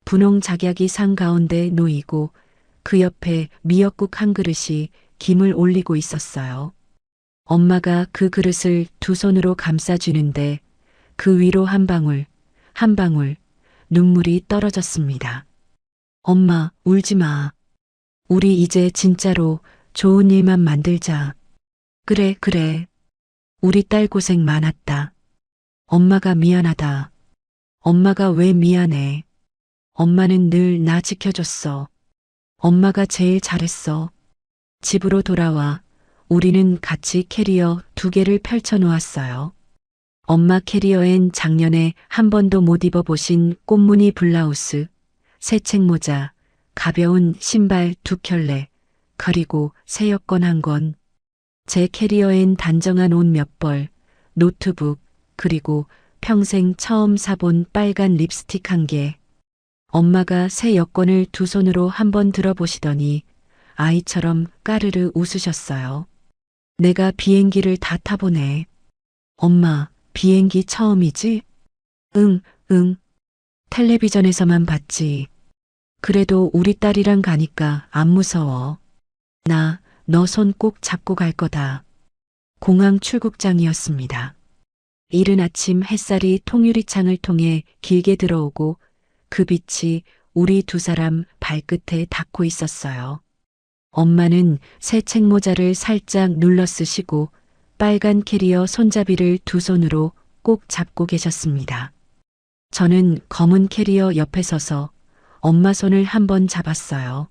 분홍 작약이 상 가운데 놓이고 그 옆에 미역국 한 그릇이 김을 올리고 있었어요. 엄마가 그 그릇을 두 손으로 감싸주는데 그 위로 한 방울, 한 방울 눈물이 떨어졌습니다. 엄마, 울지 마. 우리 이제 진짜로 좋은 일만 만들자. 그래. 우리 딸 고생 많았다. 엄마가 미안하다. 엄마가 왜 미안해. 엄마는 늘 나 지켜줬어. 엄마가 제일 잘했어. 집으로 돌아와 우리는 같이 캐리어 2개를 펼쳐 놓았어요. 엄마 캐리어엔 작년에 한 번도 못 입어보신 꽃무늬 블라우스, 새 책모자, 가벼운 신발 2켤레, 그리고 새 여권 1권. 제 캐리어엔 단정한 옷 몇 벌, 노트북, 그리고 평생 처음 사본 빨간 립스틱 1개. 엄마가 새 여권을 두 손으로 한번 들어보시더니 아이처럼 까르르 웃으셨어요. 내가 비행기를 다 타보네. 엄마, 비행기 처음이지? 응. 텔레비전에서만 봤지. 그래도 우리 딸이랑 가니까 안 무서워. 나 너 손 꼭 잡고 갈 거다. 공항 출국장이었습니다. 이른 아침 햇살이 통유리창을 통해 길게 들어오고 그 빛이 우리 두 사람 발끝에 닿고 있었어요. 엄마는 새 책모자를 살짝 눌러 쓰시고 빨간 캐리어 손잡이를 두 손으로 꼭 잡고 계셨습니다. 저는 검은 캐리어 옆에 서서 엄마 손을 한번 잡았어요.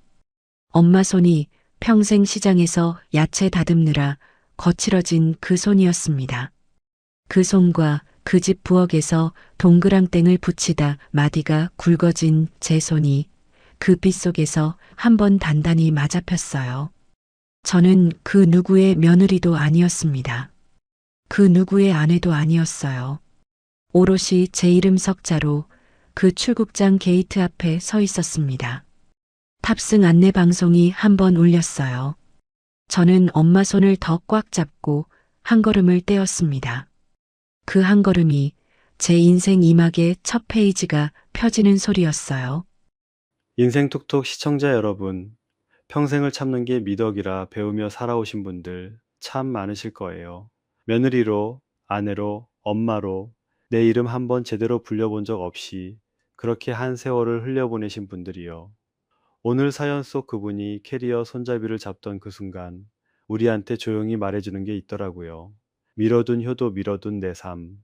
엄마 손이 평생 시장에서 야채 다듬느라 거칠어진 그 손이었습니다. 그 손과 그 집 부엌에서 동그랑땡을 붙이다 마디가 굵어진 제 손이 그 빛 속에서 한번 단단히 맞아폈어요. 저는 그 누구의 며느리도 아니었습니다. 그 누구의 아내도 아니었어요. 오롯이 제 이름 석자로 그 출국장 게이트 앞에 서 있었습니다. 탑승 안내 방송이 한 번 울렸어요. 저는 엄마 손을 더 꽉 잡고 한 걸음을 떼었습니다. 그 한 걸음이 제 인생 이막의 첫 페이지가 펴지는 소리였어요. 인생톡톡 시청자 여러분, 평생을 참는 게 미덕이라 배우며 살아오신 분들 참 많으실 거예요. 며느리로, 아내로, 엄마로 내 이름 한번 제대로 불려본 적 없이 그렇게 한 세월을 흘려보내신 분들이요. 오늘 사연 속 그분이 캐리어 손잡이를 잡던 그 순간 우리한테 조용히 말해주는 게 있더라고요. 미뤄둔 효도 미뤄둔 내 삶.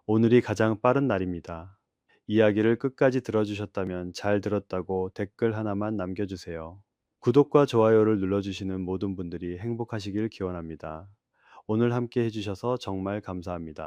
오늘이 가장 빠른 날입니다. 이야기를 끝까지 들어주셨다면 잘 들었다고 댓글 하나만 남겨주세요. 구독과 좋아요를 눌러주시는 모든 분들이 행복하시길 기원합니다. 오늘 함께 해주셔서 정말 감사합니다.